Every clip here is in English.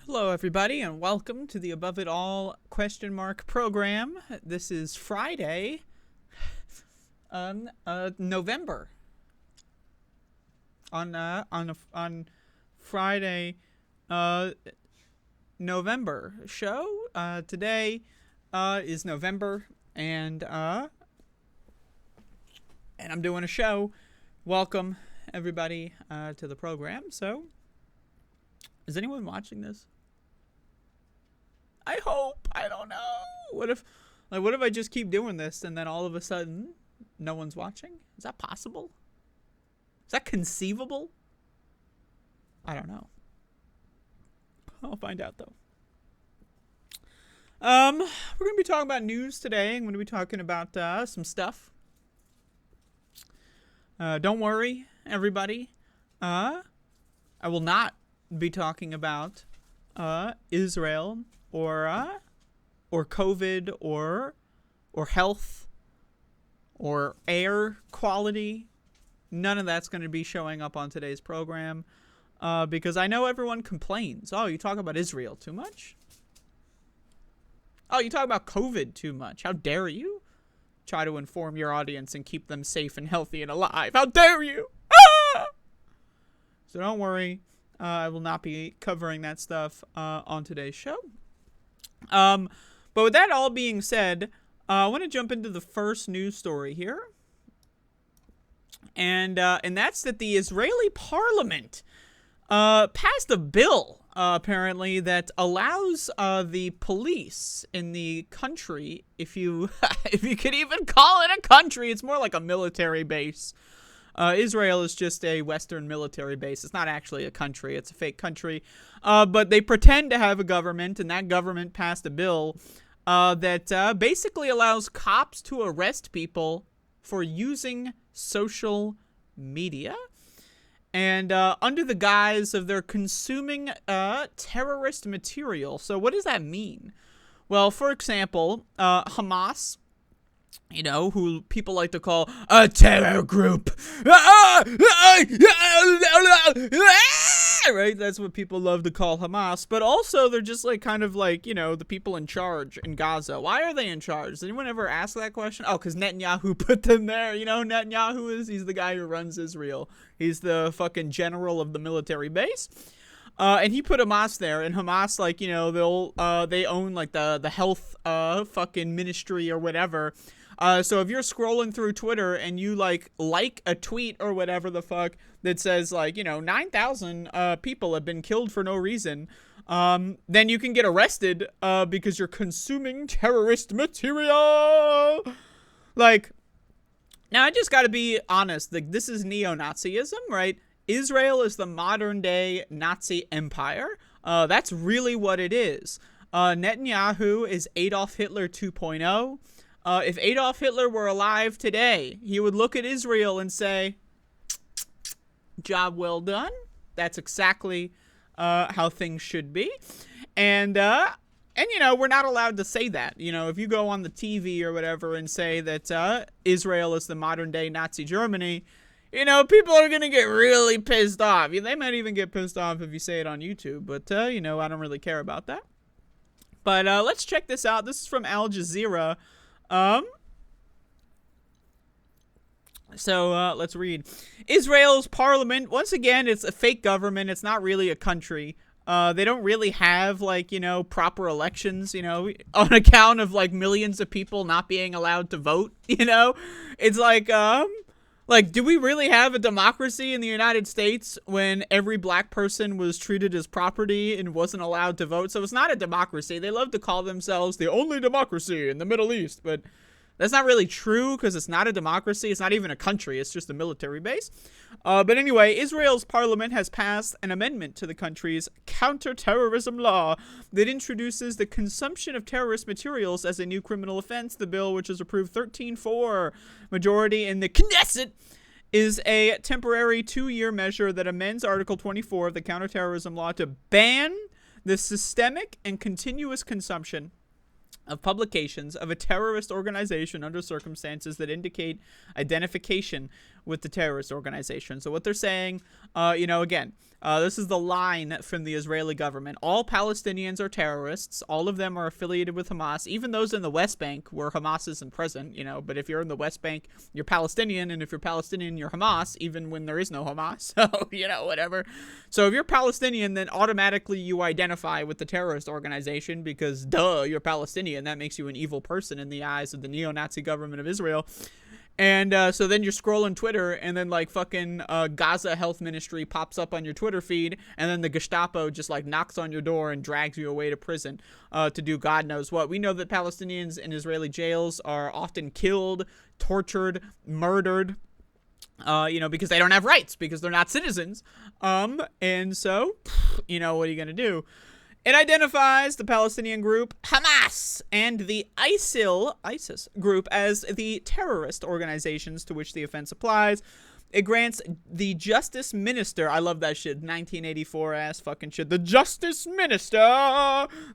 Hello, everybody, and welcome to the Above It All program. This is Friday, November. On Friday, November show. Today, is November, and I'm doing a show. Welcome, everybody, to the program. So, is anyone watching this? I hope. I don't know. What if I just keep doing this and then all of a sudden no one's watching? Is that possible? Is that conceivable? I don't know. I'll find out though. We're gonna be talking about news today. I'm gonna be talking about some stuff. Don't worry, everybody. I will not be talking about Israel or COVID or health or air quality. None of that's going to be showing up on today's program because I know everyone complains. Oh, you talk about Israel too much? Oh, you talk about COVID too much. How dare you try to inform your audience and keep them safe and healthy and alive? How dare you? Ah! So don't worry. I will not be covering that stuff on today's show. But with that all being said, I want to jump into the first news story here. And that's that the Israeli parliament passed a bill, apparently, that allows the police in the country, if you could even call it a country, it's more like a military base. Israel is just a Western military base. It's not actually a country. It's a fake country. But they pretend to have a government, and that government passed a bill that basically allows cops to arrest people for using social media. And under the guise of their consuming terrorist material. So what does that mean? Well, for example, Hamas, you know, who people like to call a terror group. Right? That's what people love to call Hamas. But also, they're just like kind of like, you know, the people in charge in Gaza. Why are they in charge? Does anyone ever ask that question? Oh, because Netanyahu put them there. You know who Netanyahu is? He's the guy who runs Israel. He's the fucking general of the military base. And he put Hamas there, and Hamas, like, you know, they own like the health fucking ministry or whatever. So if you're scrolling through Twitter and you like a tweet or whatever the fuck that says like, you know, 9,000 people have been killed for no reason, then you can get arrested because you're consuming terrorist material. Like, now I just gotta be honest, like, this is neo-Nazism, right? Israel is the modern day Nazi empire. That's really what it is. Netanyahu is Adolf Hitler 2.0. If Adolf Hitler were alive today, he would look at Israel and say, job well done. That's exactly how things should be. And you know, we're not allowed to say that. You know, if you go on the TV or whatever and say that Israel is the modern day Nazi Germany, you know, people are going to get really pissed off. They might even get pissed off if you say it on YouTube. But, you know, I don't really care about that. But let's check this out. This is from Al Jazeera. So let's read. Israel's parliament, once again, it's a fake government. It's not really a country. They don't really have, like, you know, proper elections, you know, on account of, like, millions of people not being allowed to vote, you know? It's like, do we really have a democracy in the United States when every black person was treated as property and wasn't allowed to vote? So it's not a democracy. They love to call themselves the only democracy in the Middle East, but that's not really true because it's not a democracy. It's not even a country. It's just a military base. But anyway, Israel's parliament has passed an amendment to the country's counterterrorism law that introduces the consumption of terrorist materials as a new criminal offense. The bill, which is approved 13-4 majority in the Knesset, is a temporary 2-year measure that amends Article 24 of the counterterrorism law to ban the systemic and continuous consumption of publications of a terrorist organization under circumstances that indicate identification with the terrorist organization. So what they're saying, again, this is the line from the Israeli government. All Palestinians are terrorists. All of them are affiliated with Hamas, even those in the West Bank where Hamas isn't present, but if you're in the West Bank, you're Palestinian, and if you're Palestinian, you're Hamas, even when there is no Hamas. So, whatever. So if you're Palestinian, then automatically you identify with the terrorist organization because, duh, you're Palestinian. That makes you an evil person in the eyes of the neo-Nazi government of Israel. And so then you're scrolling Twitter, and then like fucking Gaza Health Ministry pops up on your Twitter feed, and then the Gestapo just like knocks on your door and drags you away to prison to do God knows what. We know that Palestinians in Israeli jails are often killed, tortured, murdered, because they don't have rights, because they're not citizens. And so, what are you gonna do? It identifies the Palestinian group Hamas and the ISIS group as the terrorist organizations to which the offense applies. It grants the Justice Minister, I love that shit, 1984 ass fucking shit, the Justice Minister,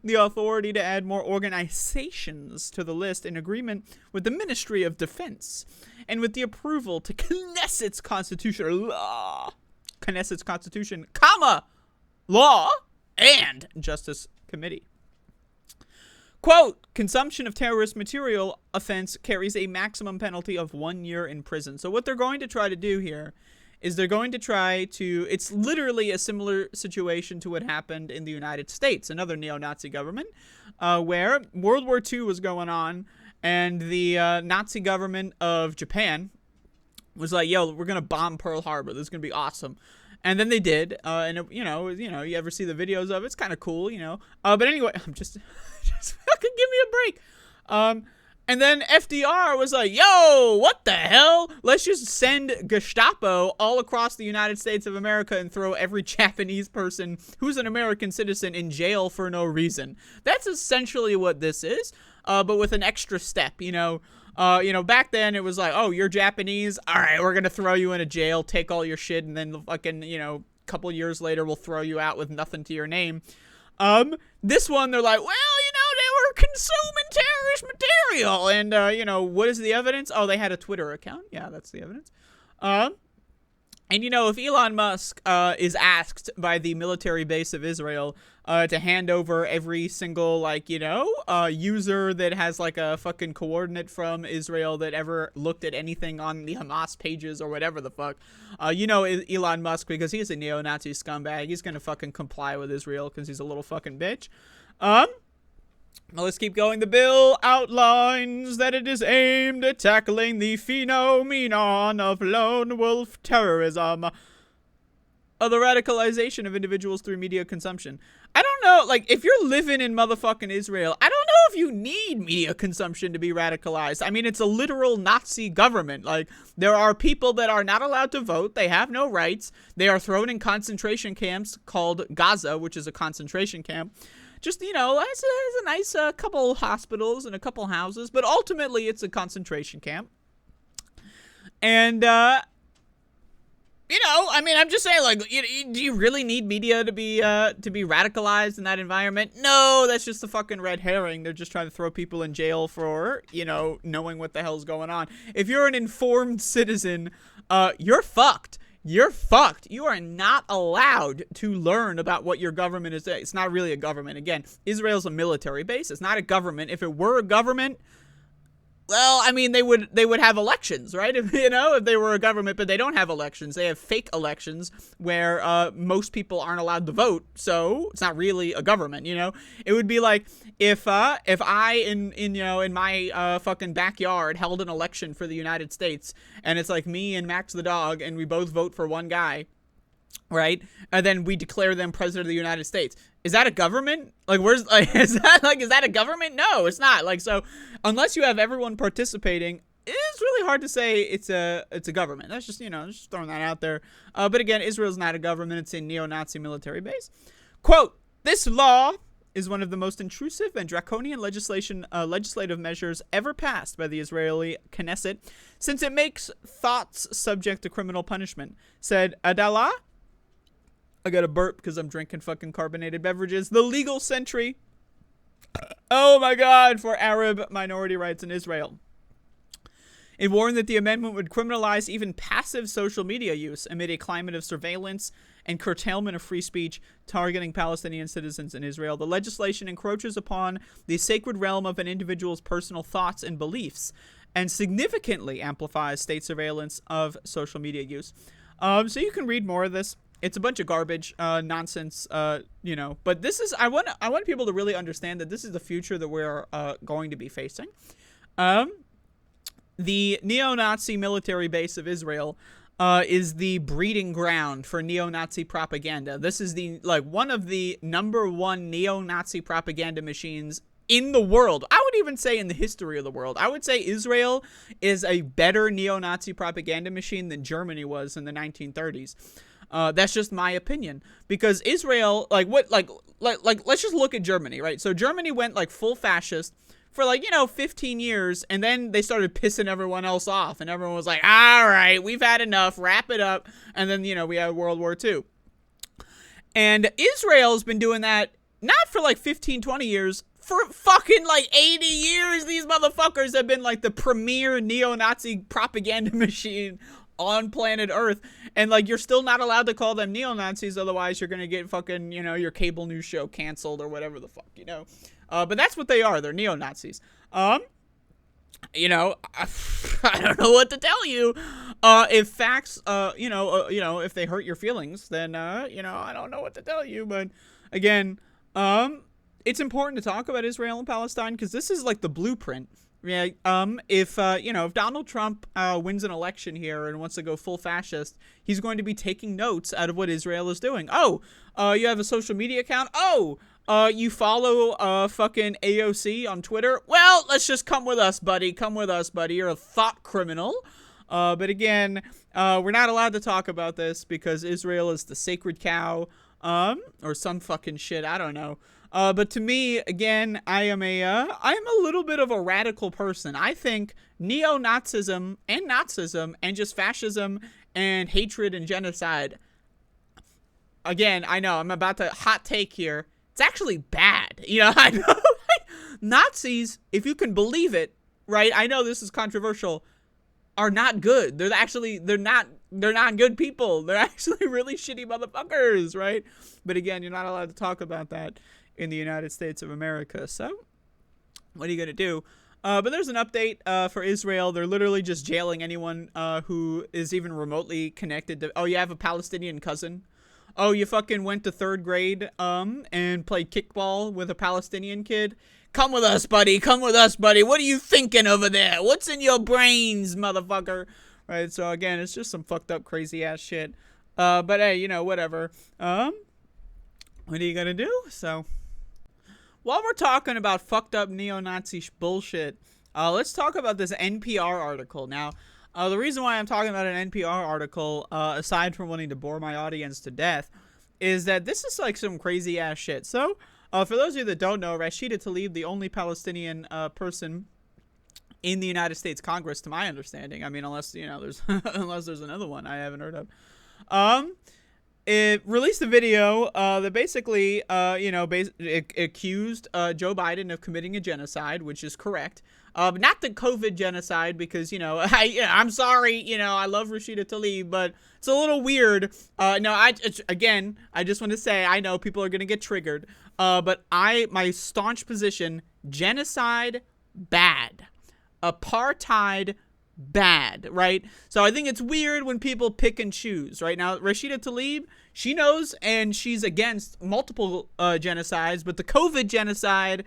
the authority to add more organizations to the list in agreement with the Ministry of Defense and with the approval to Knesset's Constitution, law, law, and Justice Committee. Quote, consumption of terrorist material offense carries a maximum penalty of 1 year in prison. So what they're going to try to do here is it's literally a similar situation to what happened in the United States, another neo-Nazi government, where World War II was going on, and the Nazi government of Japan was like, yo, we're going to bomb Pearl Harbor. This is going to be awesome. And then they did, and you ever see the videos of it? It's kind of cool, But anyway, I'm just fucking give me a break. And then FDR was like, yo, what the hell? Let's just send Gestapo all across the United States of America and throw every Japanese person who's an American citizen in jail for no reason. That's essentially what this is, but with an extra step, back then it was like, oh, you're Japanese, all right, we're gonna throw you in a jail, take all your shit, and then fucking, couple years later we'll throw you out with nothing to your name. This one, they're like, well, they were consuming terrorist material, and what is the evidence? Oh, they had a Twitter account. Yeah, that's the evidence. And if Elon Musk is asked by the military base of Israel to hand over every single user that has like a fucking coordinate from Israel that ever looked at anything on the Hamas pages or whatever the fuck, Elon Musk, because he's a neo-Nazi scumbag, he's gonna fucking comply with Israel because he's a little fucking bitch. Well, let's keep going. The bill outlines that it is aimed at tackling the phenomenon of lone wolf terrorism, the radicalization of individuals through media consumption. I don't know, if you're living in motherfucking Israel, I don't know if you need media consumption to be radicalized. I mean, it's a literal Nazi government. There are people that are not allowed to vote. They have no rights. They are thrown in concentration camps called Gaza, which is a concentration camp. Just, it's a nice couple hospitals and a couple houses, but ultimately it's a concentration camp. And, I'm just saying, do you really need media to be radicalized in that environment? No, that's just a fucking red herring. They're just trying to throw people in jail for, knowing what the hell's going on. If you're an informed citizen, you're fucked. You're fucked. You are not allowed to learn about what your government is. It's not really a government. Again, Israel's a military base. It's not a government. If it were a government, well, they would have elections, right? If they were a government, but they don't have elections. They have fake elections where most people aren't allowed to vote. So it's not really a government, It would be like if I in my fucking backyard held an election for the United States, and it's like me and Max the dog, and we both vote for one guy, right? And then we declare them president of the United States. Is that a government? Is that a government? No, it's not. So unless you have everyone participating, it's really hard to say it's a government. That's just, just throwing that out there. But again, Israel's not a government. It's a neo-Nazi military base. Quote, this law is one of the most intrusive and draconian legislative measures ever passed by the Israeli Knesset, since it makes thoughts subject to criminal punishment, said Adala. I got a burp because I'm drinking fucking carbonated beverages. The Legal Sentry. Oh my God, for Arab minority rights in Israel. It warned that the amendment would criminalize even passive social media use amid a climate of surveillance and curtailment of free speech targeting Palestinian citizens in Israel. The legislation encroaches upon the sacred realm of an individual's personal thoughts and beliefs and significantly amplifies state surveillance of social media use. So you can read more of this. It's a bunch of garbage, nonsense, but this is, I want people to really understand that this is the future that we're going to be facing. The neo-Nazi military base of Israel is the breeding ground for neo-Nazi propaganda. This is one of the number one neo-Nazi propaganda machines in the world. I would even say in the history of the world. I would say Israel is a better neo-Nazi propaganda machine than Germany was in the 1930s. That's just my opinion, because Israel, let's just look at Germany, right? So Germany went full fascist for 15 years, and then they started pissing everyone else off, and everyone was like, all right, we've had enough, wrap it up. And then, we had World War II. And Israel's been doing that not for 15, 20 years, for fucking 80 years. These motherfuckers have been the premier neo-Nazi propaganda machine on planet Earth. And you're still not allowed to call them neo-Nazis, otherwise you're gonna get fucking, your cable news show canceled or whatever the fuck, but that's what they are. They're neo-Nazis. I don't know what to tell you. If facts, if they hurt your feelings, then, I don't know what to tell you. But again, it's important to talk about Israel and Palestine because this is the blueprint. Yeah. If Donald Trump wins an election here and wants to go full fascist, he's going to be taking notes out of what Israel is doing. Oh, you have a social media account? Oh, you follow fucking AOC on Twitter? Well, let's just come with us, buddy. Come with us, buddy. You're a thought criminal. But again, we're not allowed to talk about this because Israel is the sacred cow, or some fucking shit. I don't know. But to me, again, I am a little bit of a radical person. I think neo-Nazism and Nazism and just fascism and hatred and genocide, again, I know I'm about to hot take here. It's actually bad. I know. Nazis, if you can believe it, right? I know this is controversial, are not good. They're not good people. They're actually really shitty motherfuckers, right? But again, you're not allowed to talk about that in the United States of America. So what are you going to do? But there's an update for Israel. They're literally just jailing anyone who is even remotely connected to, oh, you have a Palestinian cousin? Oh, you fucking went to 3rd grade and played kickball with a Palestinian kid? Come with us, buddy. Come with us, buddy. What are you thinking over there? What's in your brains, motherfucker? Right, so again, it's just some fucked up, crazy ass shit. But hey, whatever. What are you gonna do? So, while we're talking about fucked up neo-Nazi bullshit, let's talk about this NPR article. Now, the reason why I'm talking about an NPR article, aside from wanting to bore my audience to death, is that this is some crazy ass shit. So, for those of you that don't know, Rashida Tlaib, the only Palestinian person in the United States Congress, to my understanding, I mean, unless there's unless there's another one I haven't heard of, it released a video that basically accused Joe Biden of committing a genocide, which is correct. Not the COVID genocide, because I'm sorry, I love Rashida Tlaib, but it's a little weird. I just want to say, I know people are gonna get triggered, but my staunch position: genocide, bad. Apartheid, bad, right? So I think it's weird when people pick and choose, right? Now, Rashida Tlaib, she knows and she's against multiple genocides, but the COVID genocide,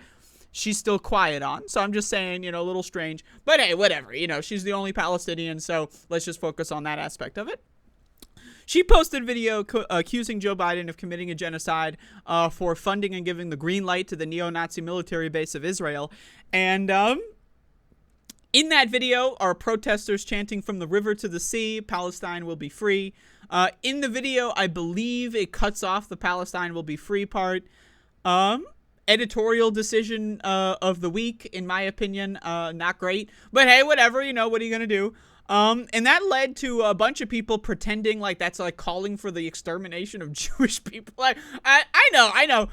she's still quiet on. So I'm just saying, a little strange. But hey, whatever, she's the only Palestinian, so let's just focus on that aspect of it. She posted a video accusing Joe Biden of committing a genocide for funding and giving the green light to the neo-Nazi military base of Israel. And, in that video are protesters chanting "From the river to the sea, Palestine will be free." In the video, I believe it cuts off the "Palestine will be free" part. Editorial decision of the week, in my opinion, not great. But hey, whatever, what are you gonna do? And that led to a bunch of people pretending that's calling for the extermination of Jewish people. I know.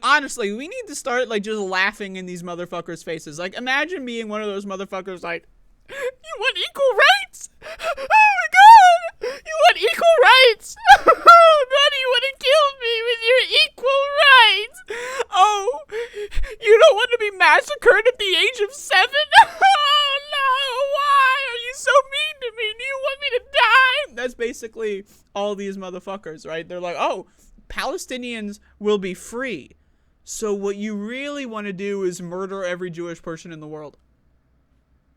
Honestly, we need to start just laughing in these motherfuckers' faces. Imagine being one of those motherfuckers You want equal rights? Oh my god! You want equal rights? Buddy, you want to kill me with your equal rights? Oh, you don't want to be massacred at the age of 7? Oh no, why are you so mean to me? Do you want me to die? That's basically all these motherfuckers, right? They're like, oh, Palestinians will be free. So what you really want to do is murder every Jewish person in the world.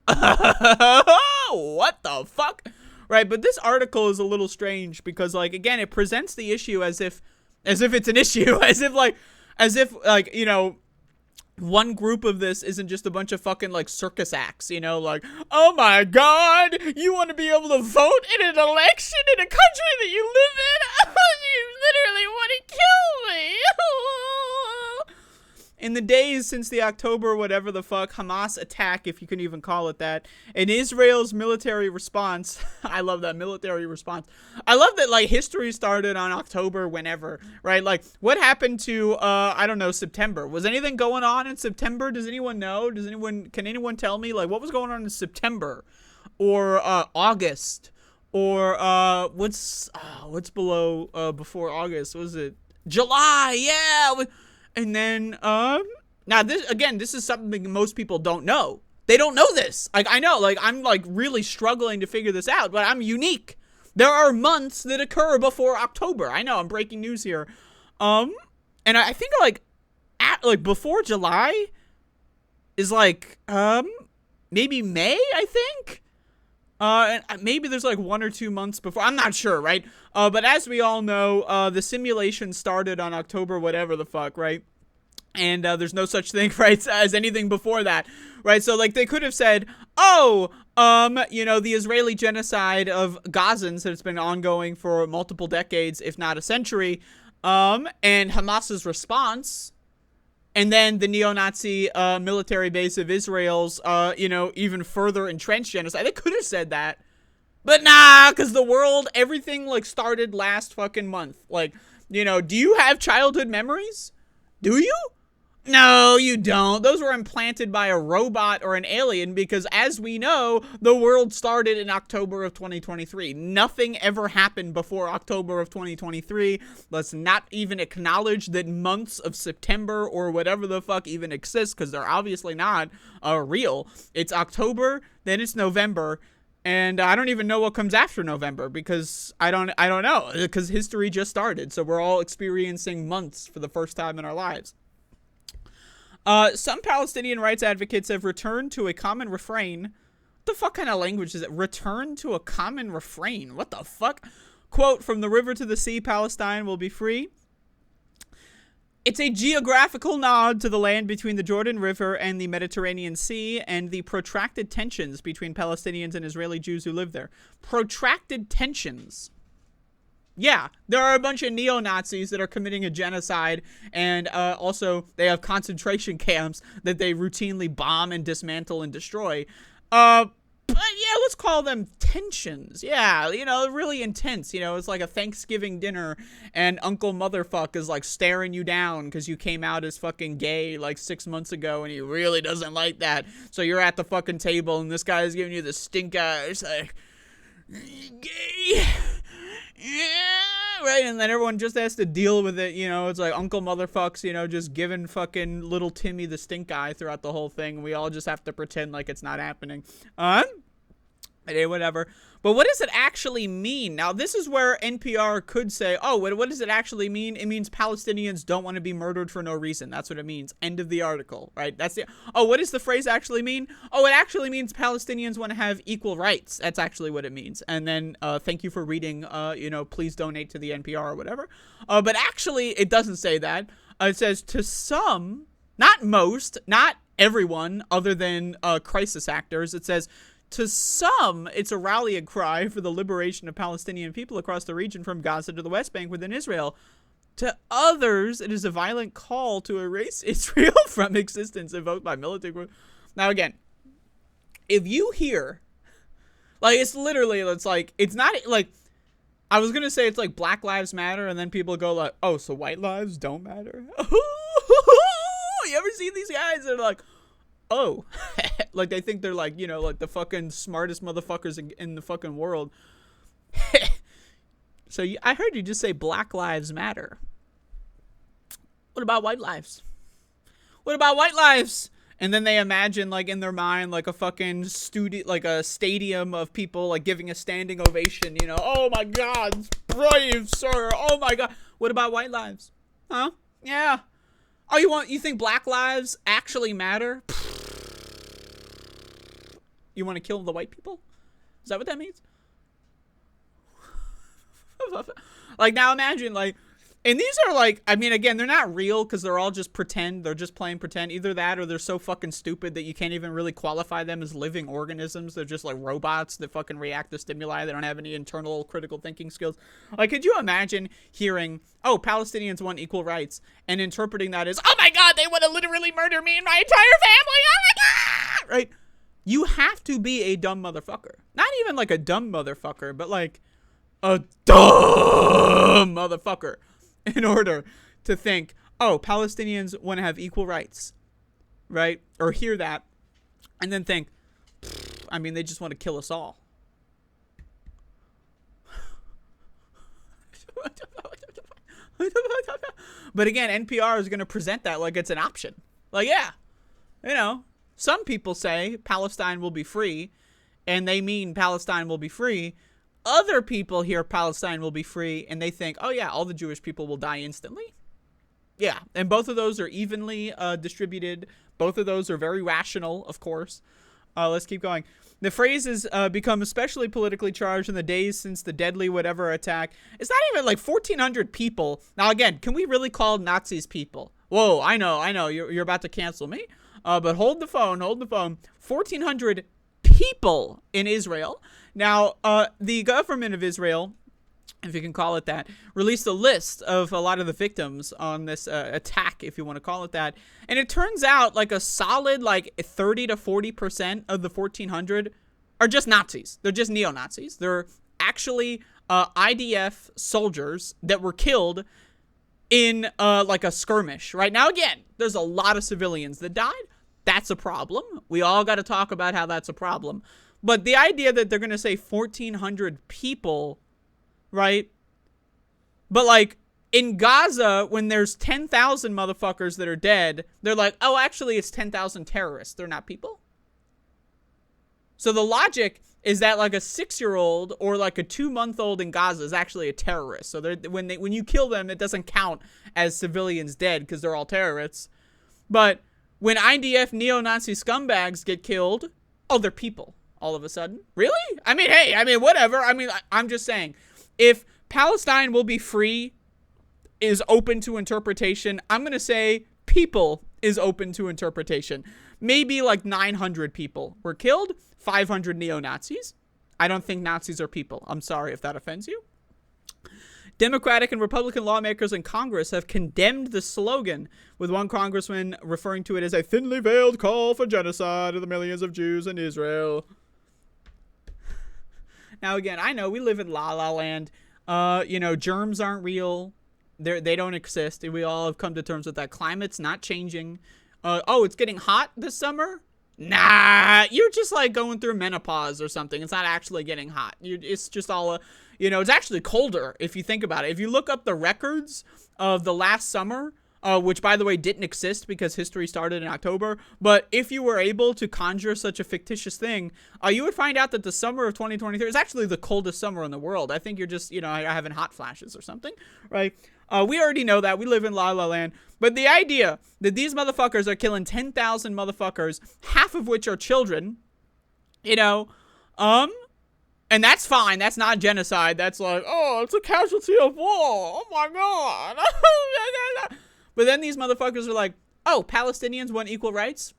What the fuck? Right, but this article is a little strange because, like, again, it presents the issue as if it's an issue, as if you know, one group of this isn't just a bunch of fucking, like, circus acts, you know, like, oh my god, you want to be able to vote in an election in a country that you live in? You literally want to kill me. In the days since the October whatever the fuck Hamas attack, if you can even call it that, and Israel's military response, I love that military response. I love that, like, history started on October whenever, right? Like, what happened to, I don't know, September? Was anything going on in September? Does anyone know? Can anyone tell me, like, what was going on in September? Or, August? Or, what's below, before August? Was it July? Yeah! And then, now this is something most people don't know. They don't know this. Like, I know, like, I'm, like, really struggling to figure this out, but I'm unique. There are months that occur before October. I know, I'm breaking news here. And I think, like, before July is, like, maybe May, I think? And maybe there's, like, 1 or 2 months before. I'm not sure, right? But as we all know, the simulation started on October whatever the fuck, right? And there's no such thing, right, as anything before that, right? So, like, they could have said, oh, you know, the Israeli genocide of Gazans that's been ongoing for multiple decades, if not a century, and Hamas's response, and then the neo-Nazi military base of Israel's, you know, even further entrenched genocide. They could have said that. But nah, because the world, everything, like, started last fucking month. Like, you know, do you have childhood memories? Do you? No, you don't. Those were implanted by a robot or an alien because, as we know, the world started in October of 2023. Nothing ever happened before October of 2023. Let's not even acknowledge that months of September or whatever the fuck even exist because they're obviously not real. It's October, then it's November, and I don't even know what comes after November because I don't know because history just started. So we're all experiencing months for the first time in our lives. Some Palestinian rights advocates have returned to a common refrain. What the fuck kind of language is it? Return to a common refrain. What the fuck? Quote, from the river to the sea, Palestine will be free. It's a geographical nod to the land between the Jordan River and the Mediterranean Sea and the protracted tensions between Palestinians and Israeli Jews who live there. Protracted tensions. Yeah, there are a bunch of neo-Nazis that are committing a genocide, and also they have concentration camps that they routinely bomb and dismantle and destroy. But yeah, let's call them tensions. Yeah, you know, really intense. You know, it's like a Thanksgiving dinner, and Uncle Motherfuck is like staring you down because you came out as fucking gay like 6 months ago, and he really doesn't like that. So you're at the fucking table, and this guy is giving you the stink eye. It's like, gay. Yeah, right, and then everyone just has to deal with it, you know, it's like Uncle Motherfucks, you know, just giving fucking little Timmy the stink eye throughout the whole thing, and we all just have to pretend like it's not happening. Whatever. But what does it actually mean? Now, this is where NPR could say, oh, what does it actually mean? It means Palestinians don't want to be murdered for no reason. That's what it means. End of the article, right? Oh, what does the phrase actually mean? Oh, it actually means Palestinians want to have equal rights. That's actually what it means. And then, thank you for reading, you know, please donate to the NPR or whatever. But actually, it doesn't say that. It says to some, not most, not everyone other than crisis actors. It says, to some, it's a rallying cry for the liberation of Palestinian people across the region from Gaza to the West Bank within Israel. To others, it is a violent call to erase Israel from existence invoked by military groups. Now, again, if you hear, like, it's literally, it's like, it's not, like, I was going to say it's like Black Lives Matter, and then people go like, oh, so white lives don't matter? You ever see these guys that are like, oh, Like, they think they're like, you know, like the fucking smartest motherfuckers in the fucking world. So I heard you just say Black Lives Matter. What about white lives? What about white lives? And then they imagine, like, in their mind, like a fucking like a stadium of people, like, giving a standing ovation, you know. Oh my God, brave, sir. Oh my God. What about white lives? Huh? Yeah. Oh, you think black lives actually matter? You want to kill the white people? Is that what that means? Like, now imagine, like, and these are, like, I mean, again, they're not real because they're all just pretend. They're just playing pretend. Either that or they're so fucking stupid that you can't even really qualify them as living organisms. They're just, like, robots that fucking react to stimuli. They don't have any internal critical thinking skills. Like, could you imagine hearing, oh, Palestinians want equal rights, and interpreting that as, oh my God, they want to literally murder me and my entire family. Oh my God. Right? You have to be a dumb motherfucker. Not even, like, a dumb motherfucker, but, like, a dumb motherfucker in order to think, oh, Palestinians want to have equal rights, right? Or hear that and then think, I mean, they just want to kill us all. But again, NPR is going to present that like it's an option. Like, yeah, you know, some people say Palestine will be free, and they mean Palestine will be free. Other people hear Palestine will be free, and they think, oh yeah, all the Jewish people will die instantly. Yeah, and both of those are evenly distributed. Both of those are very rational, of course. Let's keep going. The phrase has become especially politically charged in the days since the deadly whatever attack. It's not even like 1,400 people. Now, again, can we really call Nazis people? Whoa, I know, you're about to cancel me. But hold the phone. 1,400 people in Israel. Now, the government of Israel, if you can call it that, released a list of a lot of the victims on this attack, if you want to call it that. And it turns out like a solid like 30 to 40% of the 1,400 are just Nazis. They're just neo-Nazis. They're actually IDF soldiers that were killed in like a skirmish. Right now, again, there's a lot of civilians that died. That's a problem. We all got to talk about how that's a problem. But the idea that they're going to say 1,400 people, right? But like in Gaza, when there's 10,000 motherfuckers that are dead, they're like, oh, actually it's 10,000 terrorists. They're not people. So the logic is that like a 6-year-old or like a 2-month-old in Gaza is actually a terrorist. So when you kill them, it doesn't count as civilians dead because they're all terrorists. But when IDF neo-Nazi scumbags get killed, oh, they're people. All of a sudden? Really? I mean, hey, whatever. I mean, I'm just saying, if Palestine will be free is open to interpretation, I'm going to say people is open to interpretation. Maybe like 900 people were killed, 500 neo-Nazis. I don't think Nazis are people. I'm sorry if that offends you. Democratic and Republican lawmakers in Congress have condemned the slogan, with one congressman referring to it as a thinly veiled call for genocide of the millions of Jews in Israel. Now, again, I know we live in La La Land. You know, germs aren't real. They don't exist. We all have come to terms with that. Climate's not changing. Oh, it's getting hot this summer? Nah, you're just like going through menopause or something. It's not actually getting hot. It's just all, you know, it's actually colder if you think about it. If you look up the records of the last summer, which, by the way, didn't exist because history started in October. But if you were able to conjure such a fictitious thing, you would find out that the summer of 2023 is actually the coldest summer in the world. I think you're just, you know, having hot flashes or something, right? We already know that. We live in La La Land. But the idea that these motherfuckers are killing 10,000 motherfuckers, half of which are children, you know, and that's fine. That's not genocide. That's like, oh, it's a casualty of war. Oh, my God. But then these motherfuckers are like, oh, Palestinians want equal rights?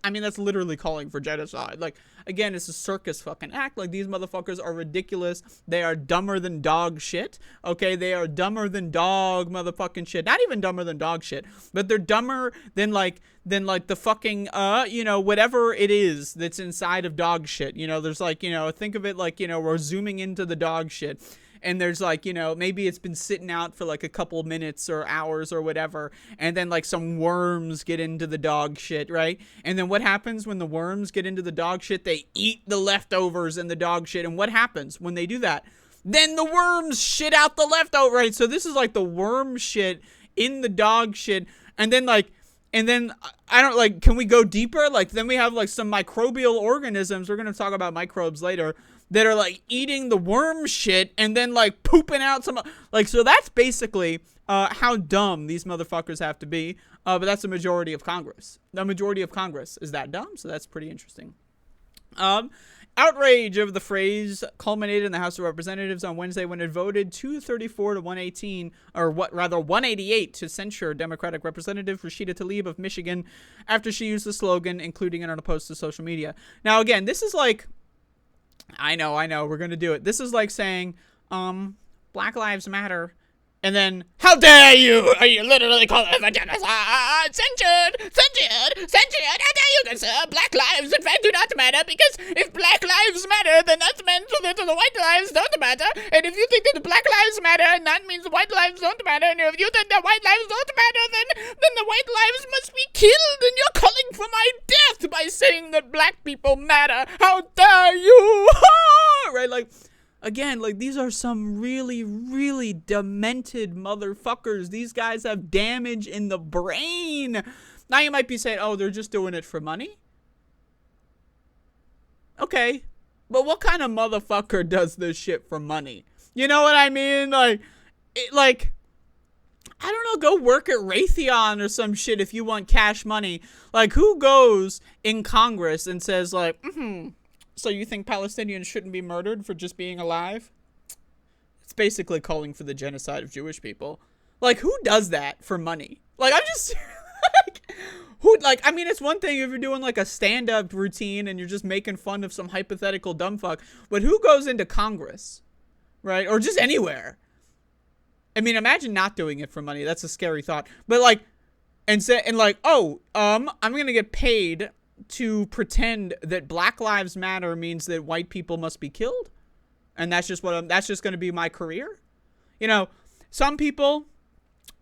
I mean, that's literally calling for genocide. Like, again, it's a circus fucking act. Like, these motherfuckers are ridiculous. They are dumber than dog shit. Okay, they are dumber than dog motherfucking shit. Not even dumber than dog shit, but they're dumber than like the fucking, you know, whatever it is that's inside of dog shit. You know, there's like, you know, think of it like, you know, we're zooming into the dog shit. and there's like, you know, maybe it's been sitting out for like a couple minutes or hours or whatever, and then like some worms get into the dog shit, right? And then what happens when the worms get into the dog shit? They eat the leftovers in the dog shit, and what happens when they do that? Then the worms shit out the leftover, right? So this is like the worm shit in the dog shit, and then like, and then I don't like, can we go deeper? Like then we have like some microbial organisms, we're gonna talk about microbes later, that are like eating the worm shit and then like pooping out some, like, so that's basically how dumb these motherfuckers have to be, but that's the majority of Congress. The majority of Congress is that dumb, so that's pretty interesting. Outrage over the phrase culminated in the House of Representatives on Wednesday when it voted 234 to 118, or what rather 188, to censure Democratic Representative Rashida Tlaib of Michigan after she used the slogan, including it on a post to social media. Now, again, this is like, I know, we're gonna do it. This is like saying, Black Lives Matter, and then, how dare you? Are you literally calling it for genocide? Censured! How dare you, good sir? Black lives, in fact, do not matter, because if Black Lives Matter, then that means that the white lives don't matter. And if you think that the Black Lives matter, and that means the white lives don't matter, and if you think that white lives don't matter, then the white lives must be killed, and you're calling for my death by saying that black people matter. How dare you? Right, like, again, like, these are some really, really demented motherfuckers. These guys have damage in the brain. Now you might be saying, oh, they're just doing it for money. Okay, but what kind of motherfucker does this shit for money? You know what I mean? Like, I don't know, go work at Raytheon or some shit if you want cash money. Like, who goes in Congress and says, like, so you think Palestinians shouldn't be murdered for just being alive? It's basically calling for the genocide of Jewish people. Like, who does that for money? Like, I'm just, like, who, like, I mean, it's one thing if you're doing, like, a stand-up routine and you're just making fun of some hypothetical dumb fuck, but who goes into Congress, right? Or just anywhere? I mean, imagine not doing it for money. That's a scary thought. But, like, and like, oh, I'm gonna get paid to pretend that Black Lives Matter means that white people must be killed, and that's just that's just going to be my career. You know, some people,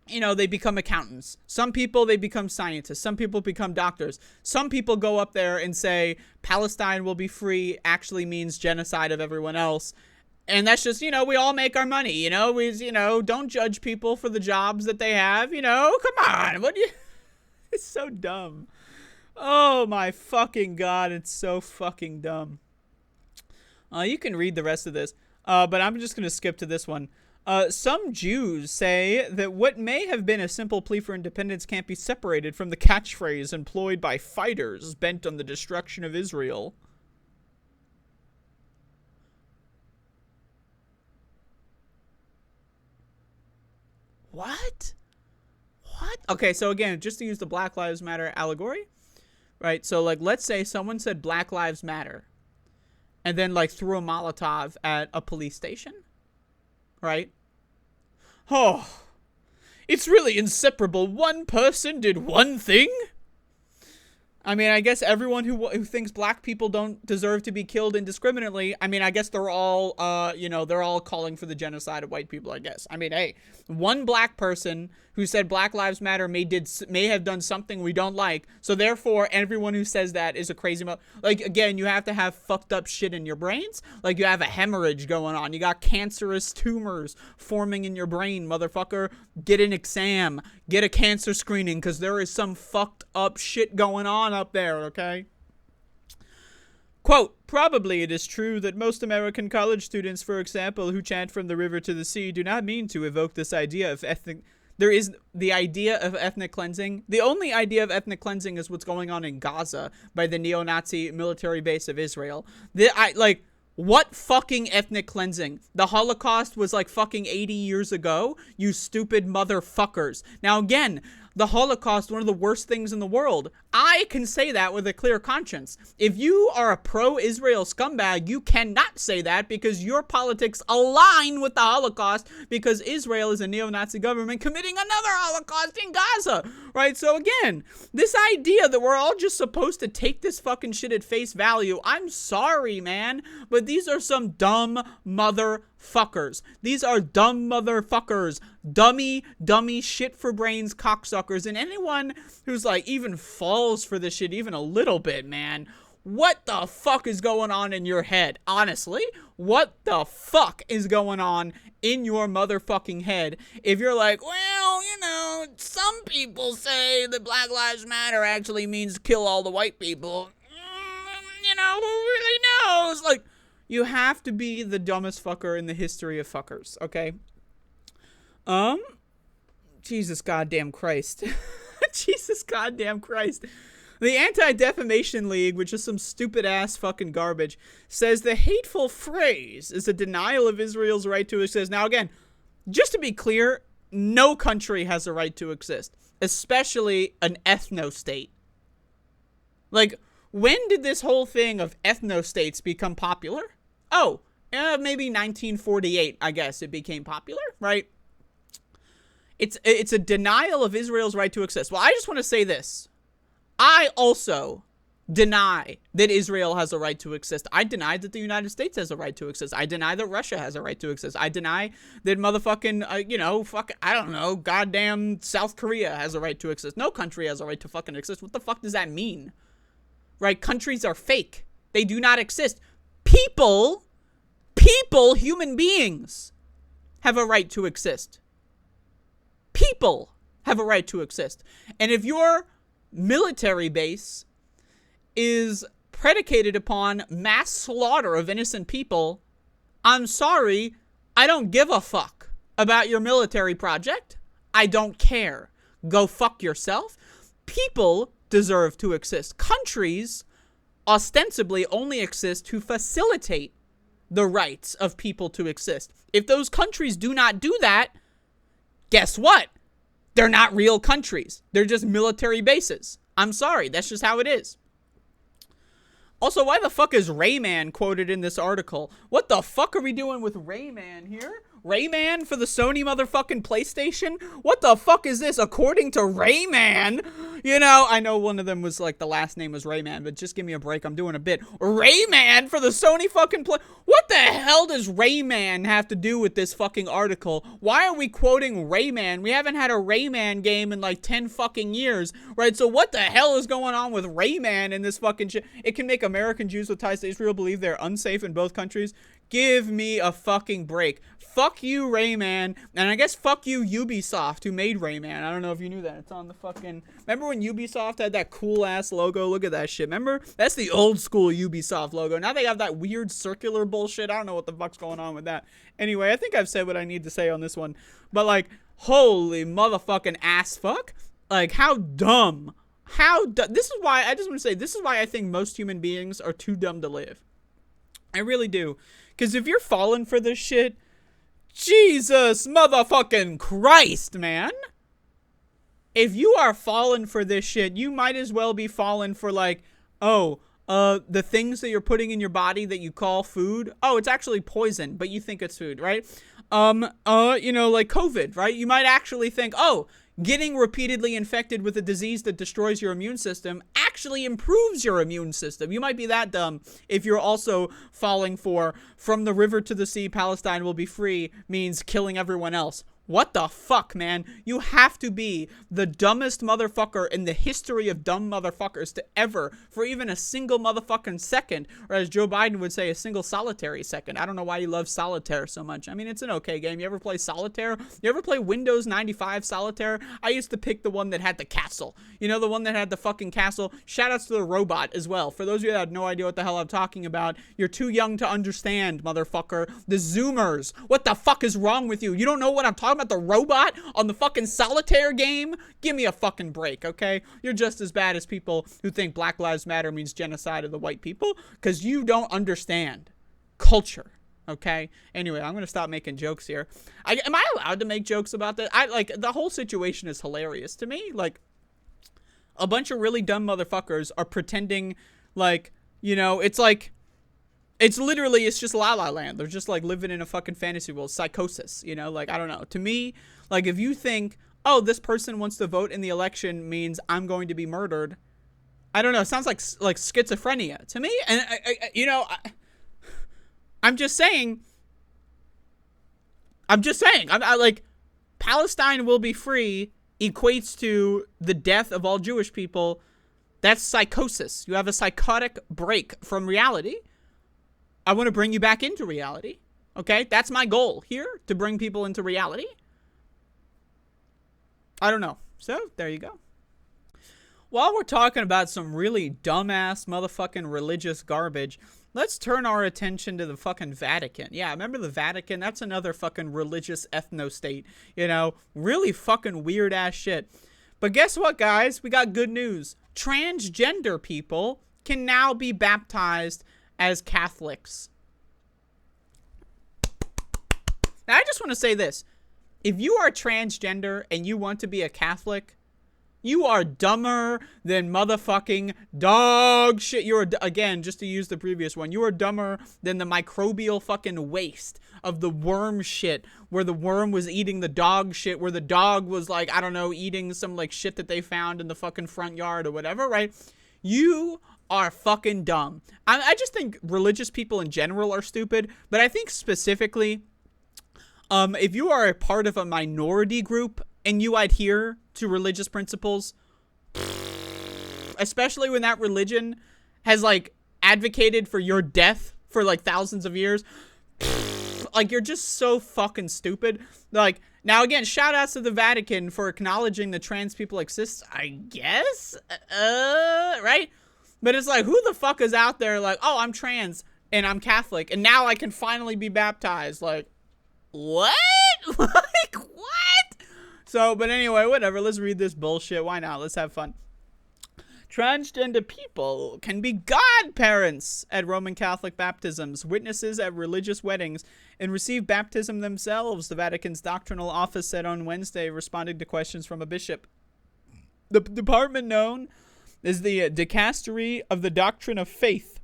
you know, they become accountants. Some people, they become scientists. Some people become doctors. Some people go up there and say Palestine will be free actually means genocide of everyone else. And that's just, you know, we all make our money, you know, don't judge people for the jobs that they have, you know, come on, what do you, it's so dumb. Oh my fucking god, it's so fucking dumb. You can read the rest of this, but I'm just gonna skip to this one. Some Jews say that what may have been a simple plea for independence can't be separated from the catchphrase employed by fighters bent on the destruction of Israel. What? Okay, so again, just to use the Black Lives Matter allegory, right? So, like, let's say someone said Black Lives Matter and then, like, threw a Molotov at a police station, right? Oh, it's really inseparable. One person did one thing? I mean, I guess everyone who thinks black people don't deserve to be killed indiscriminately, I mean, I guess they're all, you know, they're all calling for the genocide of white people, I guess. I mean, hey, one black person who said Black Lives Matter may have done something we don't like, so therefore everyone who says that is a crazy like, again, you have to have fucked up shit in your brains. Like, you have a hemorrhage going on. You got cancerous tumors forming in your brain, motherfucker. Get an exam. Get a cancer screening, because there is some fucked up shit going on up there, okay? Quote, probably it is true that most American college students, for example, who chant from the river to the sea do not mean to evoke this idea of ethnic... There is the idea of ethnic cleansing. The only idea of ethnic cleansing is what's going on in Gaza by the neo-Nazi military base of Israel. What fucking ethnic cleansing? The Holocaust was like fucking 80 years ago, you stupid motherfuckers. Now again, the Holocaust, one of the worst things in the world. I can say that with a clear conscience. If you are a pro-Israel scumbag, you cannot say that because your politics align with the Holocaust, because Israel is a neo-Nazi government committing another Holocaust in Gaza, right? So again, this idea that we're all just supposed to take this fucking shit at face value, I'm sorry, man, but these are some dumb motherfuckers. fuckers. These are dumb motherfuckers. Dummy shit for brains cocksuckers. And anyone who's like even falls for this shit even a little bit, man, what the fuck is going on in your head? Honestly, what the fuck is going on in your motherfucking head if you're like, well, you know, some people say that Black Lives Matter actually means kill all the white people. You know, who really knows? Like, you have to be the dumbest fucker in the history of fuckers, okay? Jesus goddamn Christ. Jesus goddamn Christ. The Anti-Defamation League, which is some stupid-ass fucking garbage, says the hateful phrase is a denial of Israel's right to exist. Now, again, just to be clear, no country has a right to exist, especially an ethno-state. Like, when did this whole thing of ethno-states become popular? Oh, maybe 1948, I guess it became popular, right? It's a denial of Israel's right to exist. Well, I just want to say this. I also deny that Israel has a right to exist. I deny that the United States has a right to exist. I deny that Russia has a right to exist. I deny that motherfucking, I don't know, goddamn South Korea has a right to exist. No country has a right to fucking exist. What the fuck does that mean? Right? Countries are fake. They do not exist. People, human beings, have a right to exist. People have a right to exist. And if your military base is predicated upon mass slaughter of innocent people, I'm sorry, I don't give a fuck about your military project. I don't care. Go fuck yourself. People deserve to exist. Countries ostensibly only exist to facilitate the rights of people to exist. If those countries do not do that, guess what? They're not real countries. They're just military bases. I'm sorry. That's just how it is. Also, why the fuck is Rayman quoted in this article? What the fuck are we doing with Rayman here? Rayman for the Sony motherfucking PlayStation? What the fuck is this? According to Rayman? You know, I know one of them was like, the last name was Rayman, but just give me a break. I'm doing a bit. Rayman for the Sony fucking What the hell does Rayman have to do with this fucking article? Why are we quoting Rayman? We haven't had a Rayman game in like 10 fucking years, right? So what the hell is going on with Rayman in this fucking shit? It can make American Jews with ties to Israel believe they're unsafe in both countries. Give me a fucking break. Fuck you, Rayman. And I guess fuck you, Ubisoft, who made Rayman. I don't know if you knew that. It's on the fucking... Remember when Ubisoft had that cool-ass logo? Look at that shit. Remember? That's the old-school Ubisoft logo. Now they have that weird circular bullshit. I don't know what the fuck's going on with that. Anyway, I think I've said what I need to say on this one. But, like, holy motherfucking ass fuck. Like, how dumb. This is why... I just want to say, this is why I think most human beings are too dumb to live. I really do. Because if you're falling for this shit, Jesus motherfucking Christ, man. If you are falling for this shit, you might as well be falling for like, the things that you're putting in your body that you call food. Oh, it's actually poison, but you think it's food, right? Like COVID, right? You might actually think, getting repeatedly infected with a disease that destroys your immune system actually improves your immune system. You might be that dumb if you're also falling for from the river to the sea, Palestine will be free means killing everyone else. What the fuck, man? You have to be the dumbest motherfucker in the history of dumb motherfuckers to ever, for even a single motherfucking second, or as Joe Biden would say, a single solitary second. I don't know why you love solitaire so much. I mean, it's an okay game. You ever play solitaire? You ever play Windows 95 solitaire? I used to pick the one that had the castle. You know, the one that had the fucking castle? Shoutouts to the robot as well. For those of you that have no idea what the hell I'm talking about, you're too young to understand, motherfucker. The Zoomers. What the fuck is wrong with you? You don't know what I'm talking about? The robot on the fucking solitaire game? Give me a fucking break, okay? You're just as bad as people who think Black Lives Matter means genocide of the white people, because you don't understand culture, okay? Anyway, I'm gonna stop making jokes here. Am I allowed to make jokes about that? The whole situation is hilarious to me. Like, a bunch of really dumb motherfuckers are pretending like, you know, it's like, it's just La La Land. They're just like living in a fucking fantasy world. Psychosis, you know? Like, I don't know. To me, like, if you think, oh, this person wants to vote in the election means I'm going to be murdered. I don't know. It sounds like schizophrenia to me. And, I'm just saying, I'm just saying. I like, Palestine will be free equates to the death of all Jewish people. That's psychosis. You have a psychotic break from reality. I want to bring you back into reality. Okay? That's my goal here, to bring people into reality. I don't know. So, there you go. While we're talking about some really dumbass motherfucking religious garbage, let's turn our attention to the fucking Vatican. Yeah, remember the Vatican? That's another fucking religious ethno-state. You know, really fucking weird-ass shit. But guess what, guys? We got good news. Transgender people can now be baptized as Catholics. Now, I just want to say this. If you are transgender and you want to be a Catholic, you are dumber than motherfucking dog shit. You're, again, just to use the previous one, you are dumber than the microbial fucking waste of the worm shit, where the worm was eating the dog shit, where the dog was, like, I don't know, eating some, like, shit that they found in the fucking front yard or whatever, right? You are fucking dumb. I just think religious people in general are stupid, but I think specifically, if you are a part of a minority group and you adhere to religious principles, especially when that religion has, like, advocated for your death for, like, thousands of years, like, you're just so fucking stupid. Like, now, again, shout outs to the Vatican for acknowledging that trans people exist, I guess, right? But it's like, who the fuck is out there like, oh, I'm trans and I'm Catholic and now I can finally be baptized? Like, what? Like, what? So, but anyway, whatever. Let's read this bullshit. Why not? Let's have fun. Transgender people can be godparents at Roman Catholic baptisms, witnesses at religious weddings, and receive baptism themselves, the Vatican's doctrinal office said on Wednesday, responding to questions from a bishop. The department, known as the Dicastery of the Doctrine of Faith,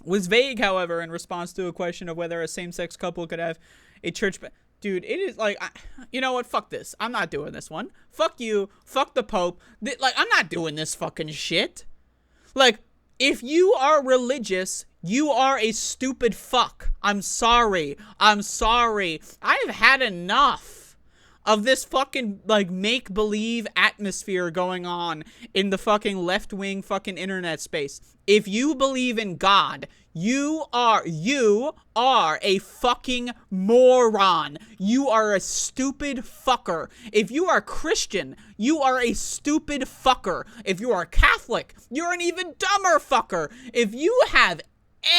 was vague, however, in response to a question of whether a same-sex couple could have a church... Dude, it is like, you know what? Fuck this. I'm not doing this one. Fuck you. Fuck the Pope. Like, I'm not doing this fucking shit. Like, if you are religious, you are a stupid fuck. I'm sorry. I'm sorry. I've had enough of this fucking, like, make-believe atmosphere going on in the fucking left-wing fucking internet space. If you believe in God, you are a fucking moron. You are a stupid fucker. If you are Christian, you are a stupid fucker. If you are Catholic, you're an even dumber fucker. If you have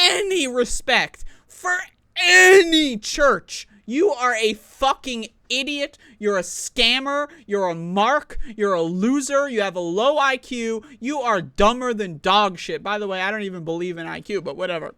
any respect for any church, you are a fucking idiot. You're a scammer. You're a mark. You're a loser. You have a low IQ. You are dumber than dog shit. By the way, I don't even believe in IQ, but whatever.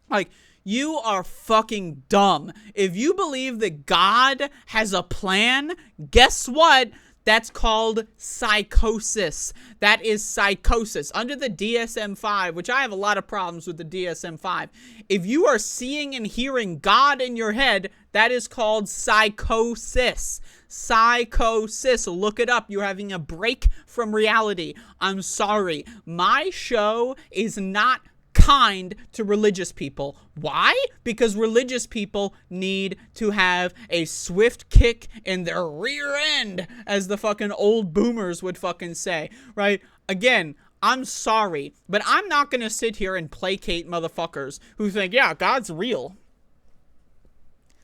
Like, you are fucking dumb. If you believe that God has a plan, guess what? That's called psychosis. That is psychosis. Under the DSM-5, which I have a lot of problems with the DSM-5, if you are seeing and hearing God in your head, that is called psychosis. Psychosis. Look it up. You're having a break from reality. I'm sorry. My show is not kind to religious people. Why? Because religious people need to have a swift kick in their rear end, as the fucking old boomers would fucking say, right? Again, I'm sorry, but I'm not gonna sit here and placate motherfuckers who think, yeah, God's real.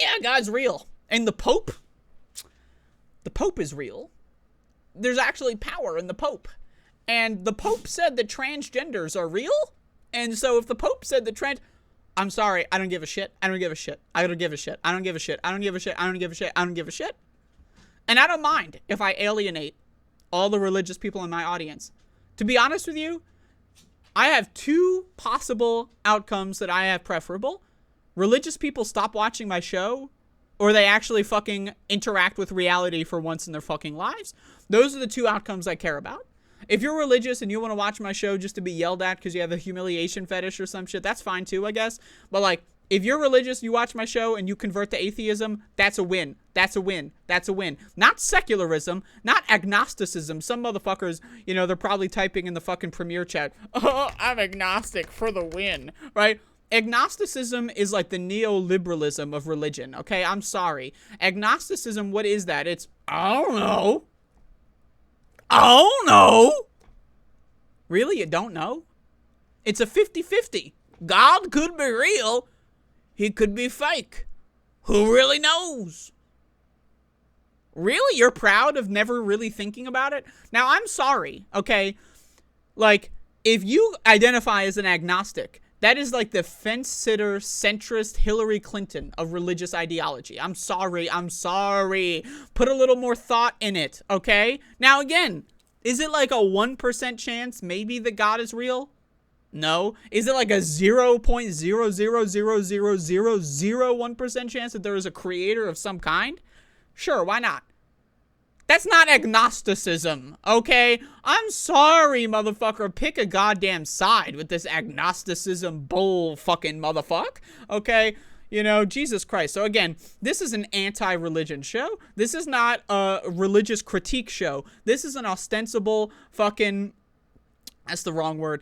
Yeah, God's real. And the Pope is real. There's actually power in the Pope. And the Pope said that transgenders are real. And so if the Pope said that I'm sorry, I don't give a shit. I don't give a shit. I don't give a shit. I don't give a shit. I don't give a shit. I don't give a shit. I don't give a shit. And I don't mind if I alienate all the religious people in my audience. To be honest with you, I have two possible outcomes that I have preferable. Religious people stop watching my show, or they actually fucking interact with reality for once in their fucking lives. Those are the two outcomes I care about. If you're religious and you want to watch my show just to be yelled at because you have a humiliation fetish or some shit, that's fine too, I guess. But, like, if you're religious, you watch my show and you convert to atheism, that's a win. That's a win. That's a win. Not secularism, not agnosticism. Some motherfuckers, you know, they're probably typing in the fucking premiere chat, oh, I'm agnostic for the win, right? agnosticism is like the neoliberalism of religion, okay? I'm sorry. Agnosticism, what is that? It's, I don't know. I don't know. Really? You don't know? It's a 50-50. God could be real. He could be fake. Who really knows? Really? You're proud of never really thinking about it? Now, I'm sorry, okay? Like, if you identify as an agnostic, that is like the fence-sitter, centrist Hillary Clinton of religious ideology. I'm sorry. Put a little more thought in it, okay? Now, again, is it like a 1% chance maybe that God is real? No. Is it like a 0.0000001% chance that there is a creator of some kind? Sure, why not? That's not agnosticism, okay? I'm sorry, motherfucker. Pick a goddamn side with this agnosticism bull fucking motherfuck, okay? You know, Jesus Christ. So again, this is an anti-religion show. This is not a religious critique show. This is an ostensible fucking... That's the wrong word.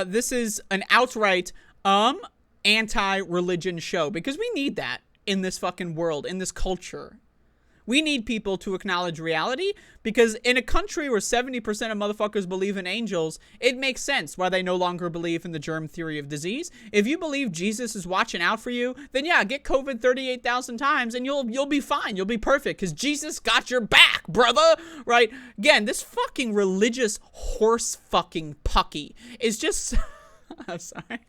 This is an outright anti-religion show, because we need that in this fucking world, in this culture. We need people to acknowledge reality, because in a country where 70% of motherfuckers believe in angels, it makes sense why they no longer believe in the germ theory of disease. If you believe Jesus is watching out for you, then yeah, get COVID 38,000 times and you'll be fine. You'll be perfect, because Jesus got your back, brother, right? Again, this fucking religious horse fucking pucky is just... I'm sorry.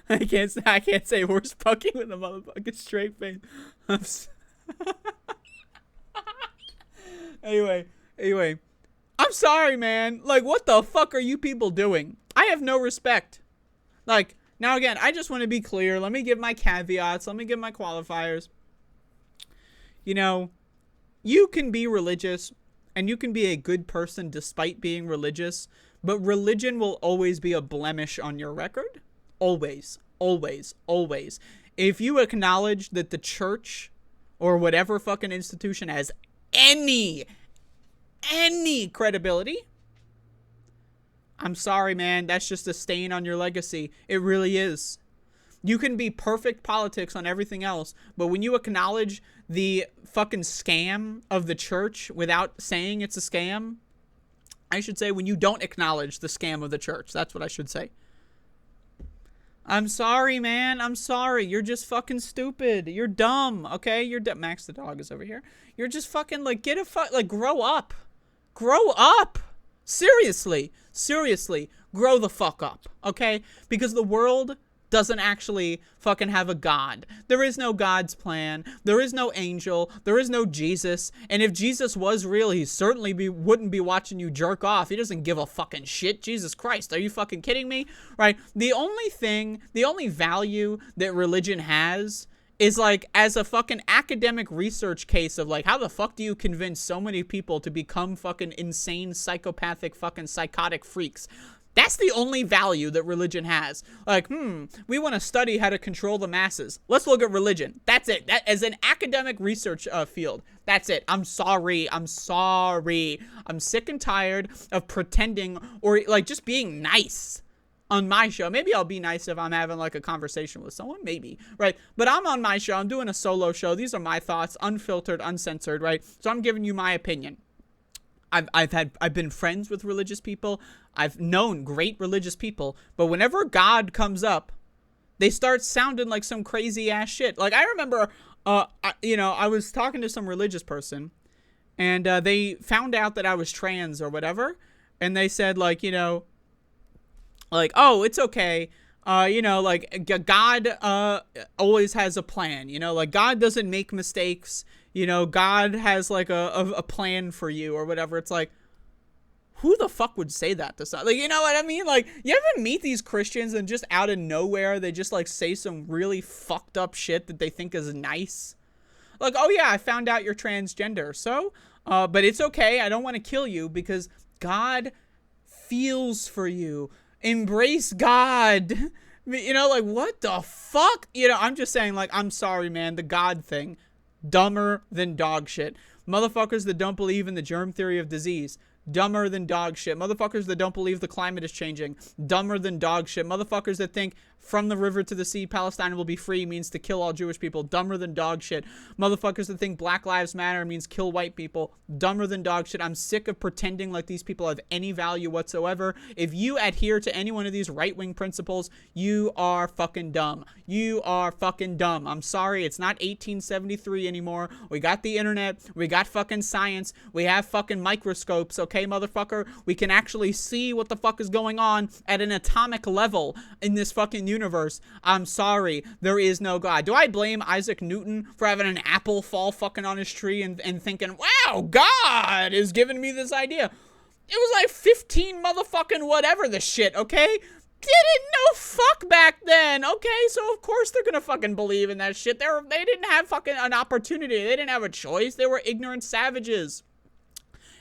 I can't say horse pucky with a motherfucking straight face. Anyway, I'm sorry, man. Like, what the fuck are you people doing? I have no respect. Like, now again, I just want to be clear. Let me give my caveats. Let me give my qualifiers. You know, you can be religious and you can be a good person despite being religious, but religion will always be a blemish on your record. Always. If you acknowledge that the church or whatever fucking institution has any credibility, I'm sorry, man. That's just a stain on your legacy. It really is. You can be perfect politics on everything else, but when you acknowledge the fucking scam of the church without saying it's a scam, I should say when you don't acknowledge the scam of the church, that's what I should say. I'm sorry, man. I'm sorry. You're just fucking stupid. You're dumb, okay? You're dumb. Max the dog is over here. You're just fucking, like, grow up. Grow up. Seriously, grow the fuck up, okay? Because the world doesn't actually fucking have a God. There is no God's plan. There is no angel. There is no Jesus. And if Jesus was real, he certainly wouldn't be watching you jerk off. He doesn't give a fucking shit. Jesus Christ, are you fucking kidding me? Right? The only value that religion has is like as a fucking academic research case of like, how the fuck do you convince so many people to become fucking insane, psychopathic, fucking psychotic freaks? That's the only value that religion has. Like, we want to study how to control the masses. Let's look at religion. That's it. That as an academic research field. That's it. I'm sorry. I'm sick and tired of pretending or like just being nice on my show. Maybe I'll be nice if I'm having like a conversation with someone, maybe, right? But I'm on my show. I'm doing a solo show. These are my thoughts, unfiltered, uncensored, right? So I'm giving you my opinion. I've been friends with religious people. I've known great religious people, but whenever God comes up, they start sounding like some crazy ass shit. Like I remember, I was talking to some religious person, and they found out that I was trans or whatever, and they said like, like, oh, it's okay. Like God always has a plan. Like God doesn't make mistakes. God has like a plan for you or whatever. It's like, who the fuck would say that to someone? Like, you know what I mean? Like, you ever meet these Christians and just out of nowhere, they just like say some really fucked up shit that they think is nice? Like, oh yeah, I found out you're transgender. So, but it's okay. I don't want to kill you because God feels for you. Embrace God. Like, what the fuck? I'm just saying, like, I'm sorry, man. The God thing. Dumber than dog shit. Motherfuckers that don't believe in the germ theory of disease. dumber than dog shit. Motherfuckers that don't believe the climate is changing, dumber than dog shit. Motherfuckers that think from the river to the sea, Palestine will be free means to kill all Jewish people, dumber than dog shit. Motherfuckers that think Black Lives Matter means kill white people, dumber than dog shit. I'm sick of pretending like these people have any value whatsoever. If you adhere to any one of these right-wing principles, you are fucking dumb. You are fucking dumb. I'm sorry, it's not 1873 anymore. We got the internet, we got fucking science, we have fucking microscopes, okay, motherfucker? We can actually see what the fuck is going on at an atomic level in this fucking universe. I'm sorry, there is no God. Do I blame Isaac Newton for having an apple fall fucking on his tree and thinking, wow, God is giving me this idea? It was like 15 motherfucking whatever the shit, okay? Didn't know fuck back then, okay? So of course they're gonna fucking believe in that shit. They didn't have fucking an opportunity. They didn't have a choice. They were ignorant savages.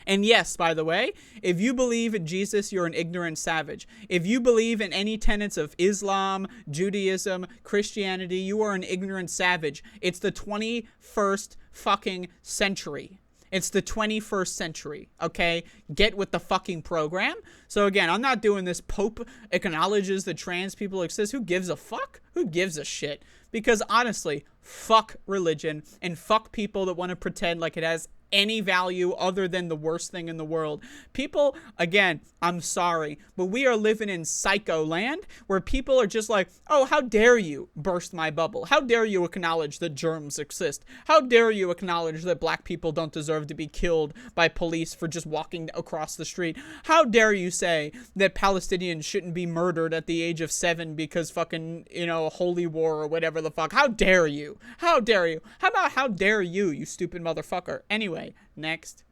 And yes, by the way, if you believe in Jesus, you're an ignorant savage. If you believe in any tenets of Islam, Judaism, Christianity, you are an ignorant savage. It's the 21st fucking century. It's the 21st century, okay? Get with the fucking program. So again, I'm not doing this Pope acknowledges that trans people exist. Who gives a fuck? Who gives a shit? Because honestly, fuck religion and fuck people that want to pretend like it has any value other than the worst thing in the world. People, again, I'm sorry, but we are living in psycho land where people are just like, oh, how dare you burst my bubble? How dare you acknowledge that germs exist? How dare you acknowledge that black people don't deserve to be killed by police for just walking across the street? How dare you say that Palestinians shouldn't be murdered at the age of 7 because fucking, you know, holy war or whatever the fuck? How dare you? How dare you? How about how dare you, you stupid motherfucker? Anyway, next.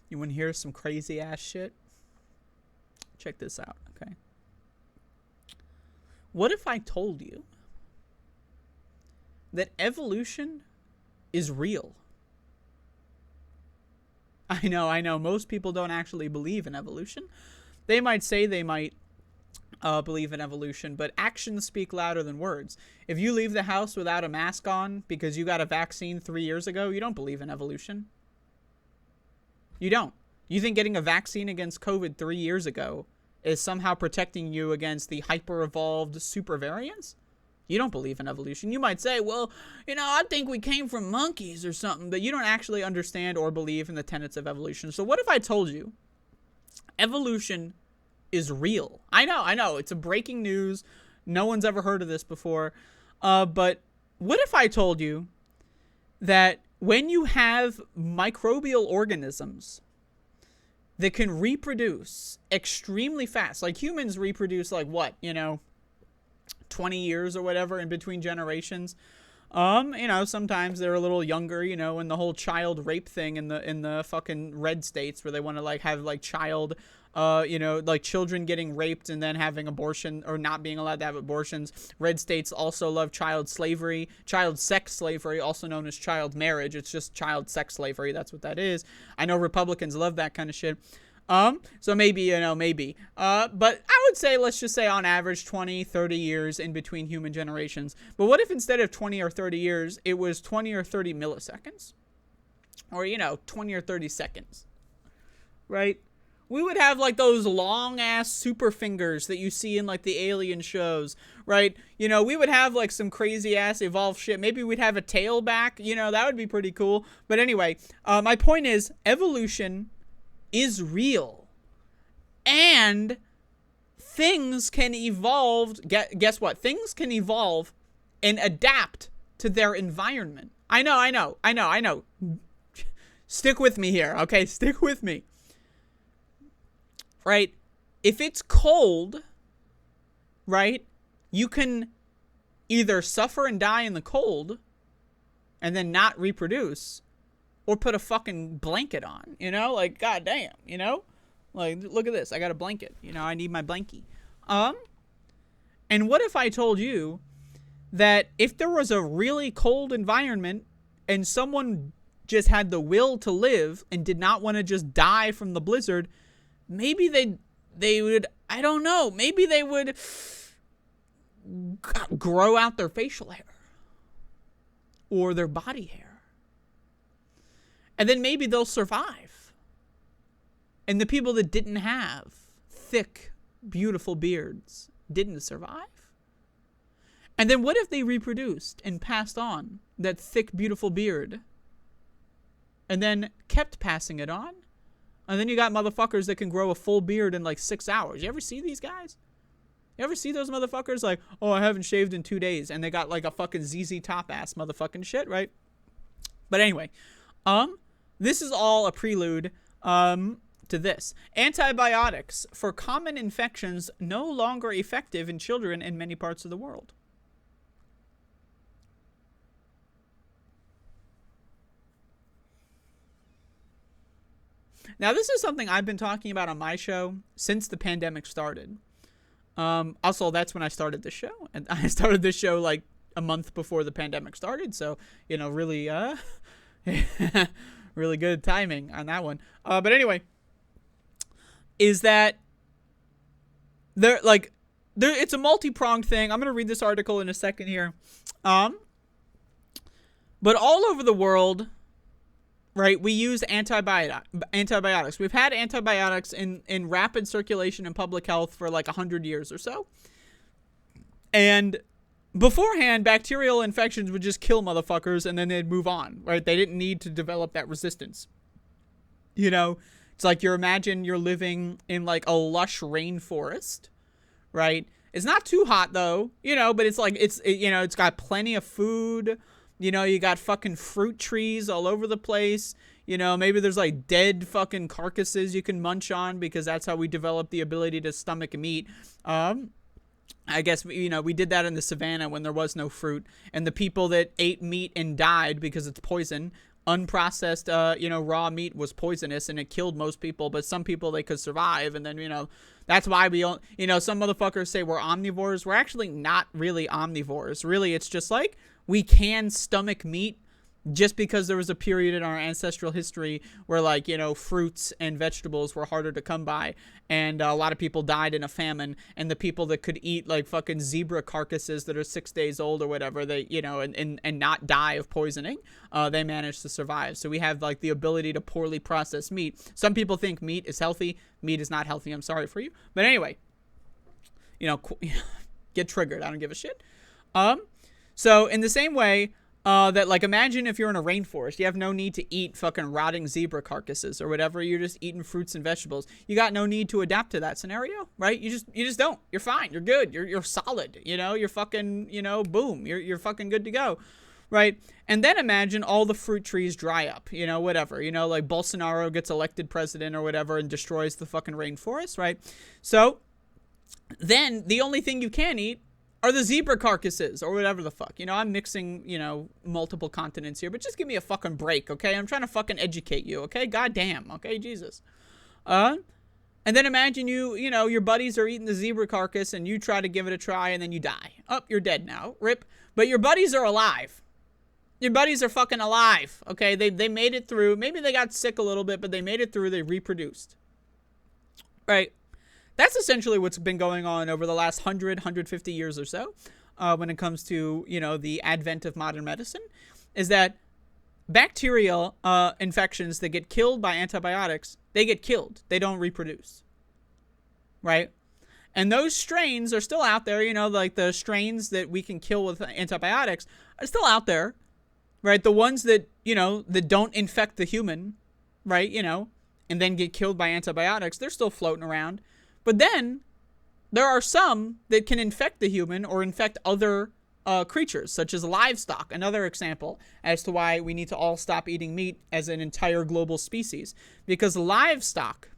You want to hear some crazy ass shit? Check this out, okay? What if I told you that evolution is real? I know. Most people don't actually believe in evolution. They might say they might believe in evolution, but actions speak louder than words. If you leave the house without a mask on because you got a vaccine 3 years ago, you don't believe in evolution. You don't. You think getting a vaccine against COVID 3 years ago is somehow protecting you against the hyper-evolved super variants? You don't believe in evolution. You might say, well, you know, I think we came from monkeys or something, but you don't actually understand or believe in the tenets of evolution. So what if I told you evolution is real? I know, it's a breaking news. No one's ever heard of this before. But what if I told you that when you have microbial organisms that can reproduce extremely fast, like humans reproduce like what, 20 years or whatever in between generations. Sometimes they're a little younger, and the whole child rape thing in the fucking red states where they want to like have like child, like children getting raped and then having abortion or not being allowed to have abortions. Red states also love child slavery, child sex slavery, also known as child marriage. It's just child sex slavery. That's what that is. I know Republicans love that kind of shit. So maybe, maybe. But I would say, let's just say on average 20, 30 years in between human generations. But what if instead of 20 or 30 years, it was 20 or 30 milliseconds? Or, 20 or 30 seconds. Right? We would have like those long ass super fingers that you see in like the alien shows, right? We would have like some crazy ass evolved shit. Maybe we'd have a tail back, that would be pretty cool. But anyway, my point is evolution is real, and things can evolve. Guess what? Things can evolve and adapt to their environment. I know. Stick with me here, okay? Stick with me. Right? If it's cold, right, you can either suffer and die in the cold and then not reproduce, or put a fucking blanket on, like, goddamn, like, look at this. I got a blanket, I need my blankie. And what if I told you that if there was a really cold environment and someone just had the will to live and did not want to just die from the blizzard, maybe they would, I don't know, maybe they would grow out their facial hair or their body hair. And then maybe they'll survive. And the people that didn't have thick, beautiful beards didn't survive? And then what if they reproduced and passed on that thick, beautiful beard and then kept passing it on? And then you got motherfuckers that can grow a full beard in like 6 hours. You ever see these guys? You ever see those motherfuckers like, oh, I haven't shaved in 2 days, and they got like a fucking ZZ Top ass motherfucking shit, right? But anyway, this is all a prelude to this. Antibiotics for common infections no longer effective in children in many parts of the world. Now, this is something I've been talking about on my show since the pandemic started. Also, that's when I started the show. And I started this show like a month before the pandemic started. So, you know, really, really good timing on that one. But anyway, is that it's a multi-pronged thing. I'm going to read this article in a second here. But all over the world, right, we use antibiotics. We've had antibiotics in rapid circulation in public health for like 100 years or so. And beforehand, bacterial infections would just kill motherfuckers and then they'd move on, right? They didn't need to develop that resistance. You know, it's like imagine you're living in like a lush rainforest, right? It's not too hot though, you know, but it's like, it's got plenty of food. You know, you got fucking fruit trees all over the place. You know, maybe there's like dead fucking carcasses you can munch on because that's how we developed the ability to stomach meat. I guess, you know, we did that in the savannah when there was no fruit. And the people that ate meat and died because it's poison, unprocessed, raw meat was poisonous and it killed most people. But some people, they could survive. And then, you know, that's why some motherfuckers say we're omnivores. We're actually not really omnivores. Really, it's just like, we can stomach meat just because there was a period in our ancestral history where, like, you know, fruits and vegetables were harder to come by. And a lot of people died in a famine. And the people that could eat, like, fucking zebra carcasses that are 6 days old or whatever, they, you know, and not die of poisoning, they managed to survive. So we have, like, the ability to poorly process meat. Some people think meat is healthy. Meat is not healthy. I'm sorry for you. But anyway, you know, get triggered. I don't give a shit. So in the same way that, like, imagine if you're in a rainforest, you have no need to eat fucking rotting zebra carcasses or whatever. You're just eating fruits and vegetables. You got no need to adapt to that scenario, right? You just don't. You're fine. You're good. You're solid. You know, you're fucking, you know, boom. You're fucking good to go, right? And then imagine all the fruit trees dry up, you know, whatever. You know, like Bolsonaro gets elected president or whatever and destroys the fucking rainforest, right? So then the only thing you can eat are the zebra carcasses or whatever the fuck. You know, I'm mixing, you know, multiple continents here, but just give me a fucking break, okay? I'm trying to fucking educate you, okay? Goddamn, okay? Jesus. And then imagine you know, your buddies are eating the zebra carcass and you try to give it a try and then you die. Oh, you're dead now. Rip. But your buddies are alive. Your buddies are fucking alive, okay? They made it through. Maybe they got sick a little bit, but they made it through. They reproduced. Right? That's essentially what's been going on over the last 150 years or so when it comes to, you know, the advent of modern medicine, is that bacterial infections that get killed by antibiotics, they get killed. They don't reproduce, right? And those strains are still out there, you know, like the strains that we can kill with antibiotics are still out there, right? The ones that, you know, that don't infect the human, right, you know, and then get killed by antibiotics, they're still floating around. But then there are some that can infect the human or infect other creatures, such as livestock. Another example as to why we need to all stop eating meat as an entire global species. Because livestock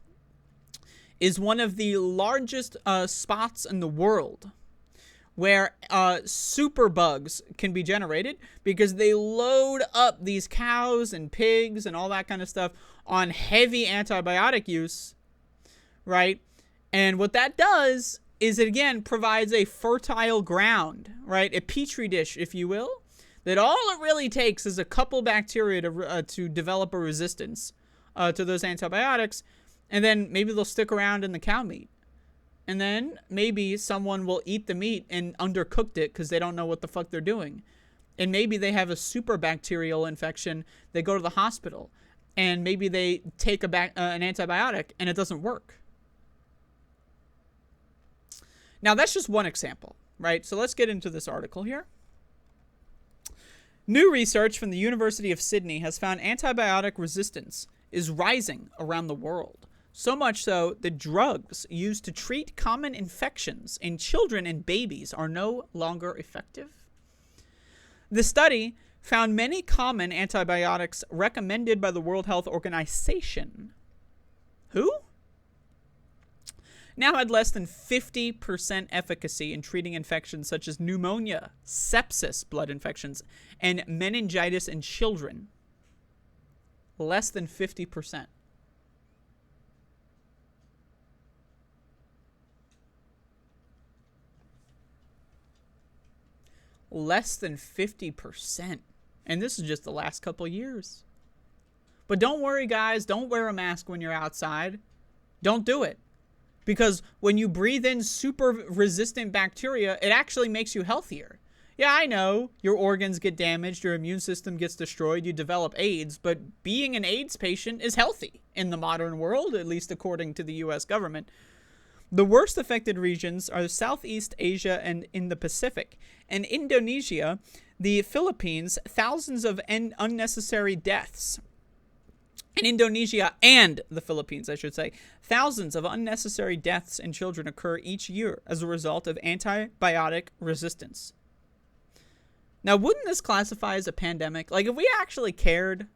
is one of the largest spots in the world where superbugs can be generated because they load up these cows and pigs and all that kind of stuff on heavy antibiotic use, right? And what that does is it, again, provides a fertile ground, right? A petri dish, if you will, that all it really takes is a couple bacteria to develop a resistance to those antibiotics, and then maybe they'll stick around in the cow meat. And then maybe someone will eat the meat and undercooked it because they don't know what the fuck they're doing. And maybe they have a super bacterial infection. They go to the hospital. and maybe they take an antibiotic and it doesn't work. Now, that's just one example, right? So let's get into this article here. New research from the University of Sydney has found antibiotic resistance is rising around the world. So much so that drugs used to treat common infections in children and babies are no longer effective. The study found many common antibiotics recommended by the World Health Organization, who now had less than 50% efficacy in treating infections such as pneumonia, sepsis, blood infections, and meningitis in children. Less than 50%. Less than 50%. And this is just the last couple years. But don't worry, guys. Don't wear a mask when you're outside. Don't do it. Because when you breathe in super resistant bacteria, it actually makes you healthier. Yeah, I know your organs get damaged, your immune system gets destroyed, you develop AIDS, but being an AIDS patient is healthy in the modern world, at least according to the US government. The worst affected regions are Southeast Asia and in the Pacific. In Indonesia, the Philippines, thousands of unnecessary deaths. In Indonesia and the Philippines, I should say, thousands of unnecessary deaths in children occur each year as a result of antibiotic resistance. Now, wouldn't this classify as a pandemic? Like, if we actually cared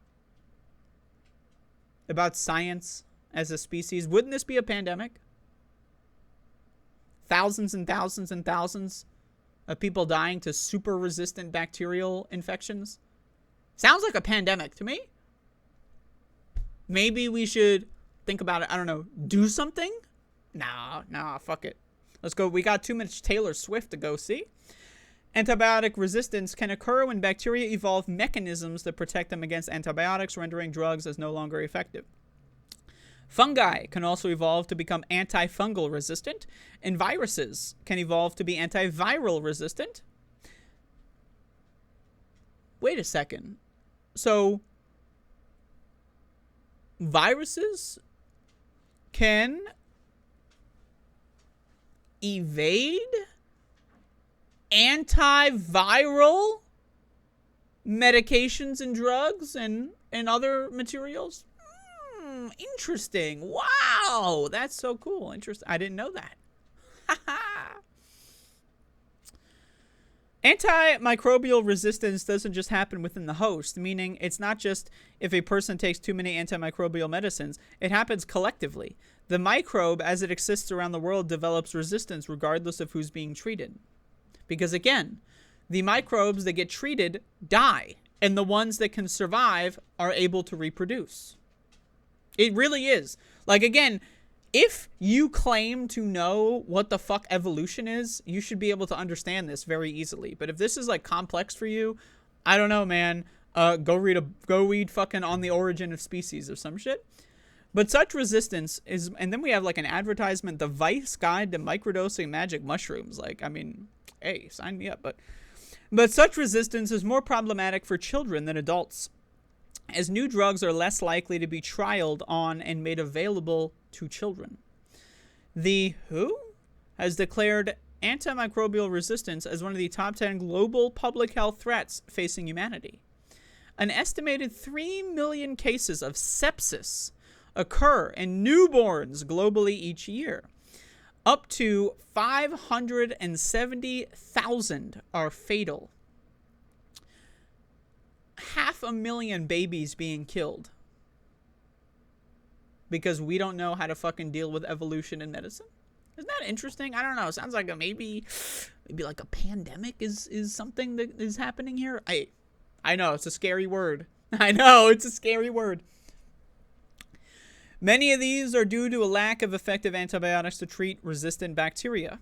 about science as a species, wouldn't this be a pandemic? Thousands and thousands and thousands of people dying to super resistant bacterial infections? Sounds like a pandemic to me. Maybe we should think about it. I don't know. Do something? Nah, fuck it. Let's go. We got too much Taylor Swift to go see. Antibiotic resistance can occur when bacteria evolve mechanisms that protect them against antibiotics, rendering drugs as no longer effective. Fungi can also evolve to become antifungal resistant, and viruses can evolve to be antiviral resistant. Wait a second. So, viruses can evade antiviral medications and drugs and other materials? Interesting. Wow, that's so cool. Interesting. I didn't know that. Antimicrobial resistance doesn't just happen within the host, meaning it's not just if a person takes too many antimicrobial medicines. It happens collectively. The microbe, as it exists around the world, develops resistance regardless of who's being treated. Because again, the microbes that get treated die, and the ones that can survive are able to reproduce. It really is. Like, again, if you claim to know what the fuck evolution is, you should be able to understand this very easily. But if this is like complex for you, I don't know, man. Go read fucking On the Origin of Species or some shit. But such resistance is, and then we have like an advertisement, the Vice Guide to Microdosing Magic Mushrooms. Like, I mean, hey, sign me up. But such resistance is more problematic for children than adults, as new drugs are less likely to be trialed on and made available to children. The WHO has declared antimicrobial resistance as one of the top 10 global public health threats facing humanity. An estimated 3 million cases of sepsis occur in newborns globally each year. Up to 570,000 are fatal. 500,000 babies being killed because we don't know how to fucking deal with evolution in medicine. Isn't that interesting? I don't know. It sounds like maybe like a pandemic is something that is happening here. I know it's a scary word. I know it's a scary word. Many of these are due to a lack of effective antibiotics to treat resistant bacteria.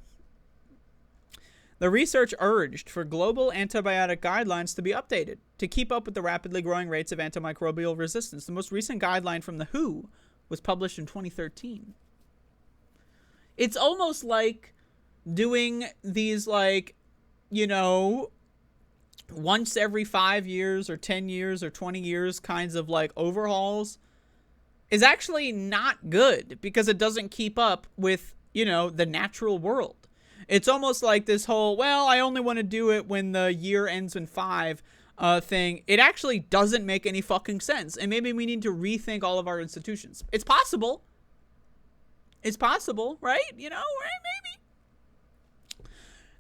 The research urged for global antibiotic guidelines to be updated to keep up with the rapidly growing rates of antimicrobial resistance. The most recent guideline from the WHO was published in 2013. It's almost like doing these, like, you know, once every 5 years or 10 years or 20 years kinds of like overhauls is actually not good because it doesn't keep up with, you know, the natural world. It's almost like this whole, well, I only want to do it when the year ends in 5 thing. It actually doesn't make any fucking sense. And maybe we need to rethink all of our institutions. It's possible. It's possible, right? You know, right? Maybe.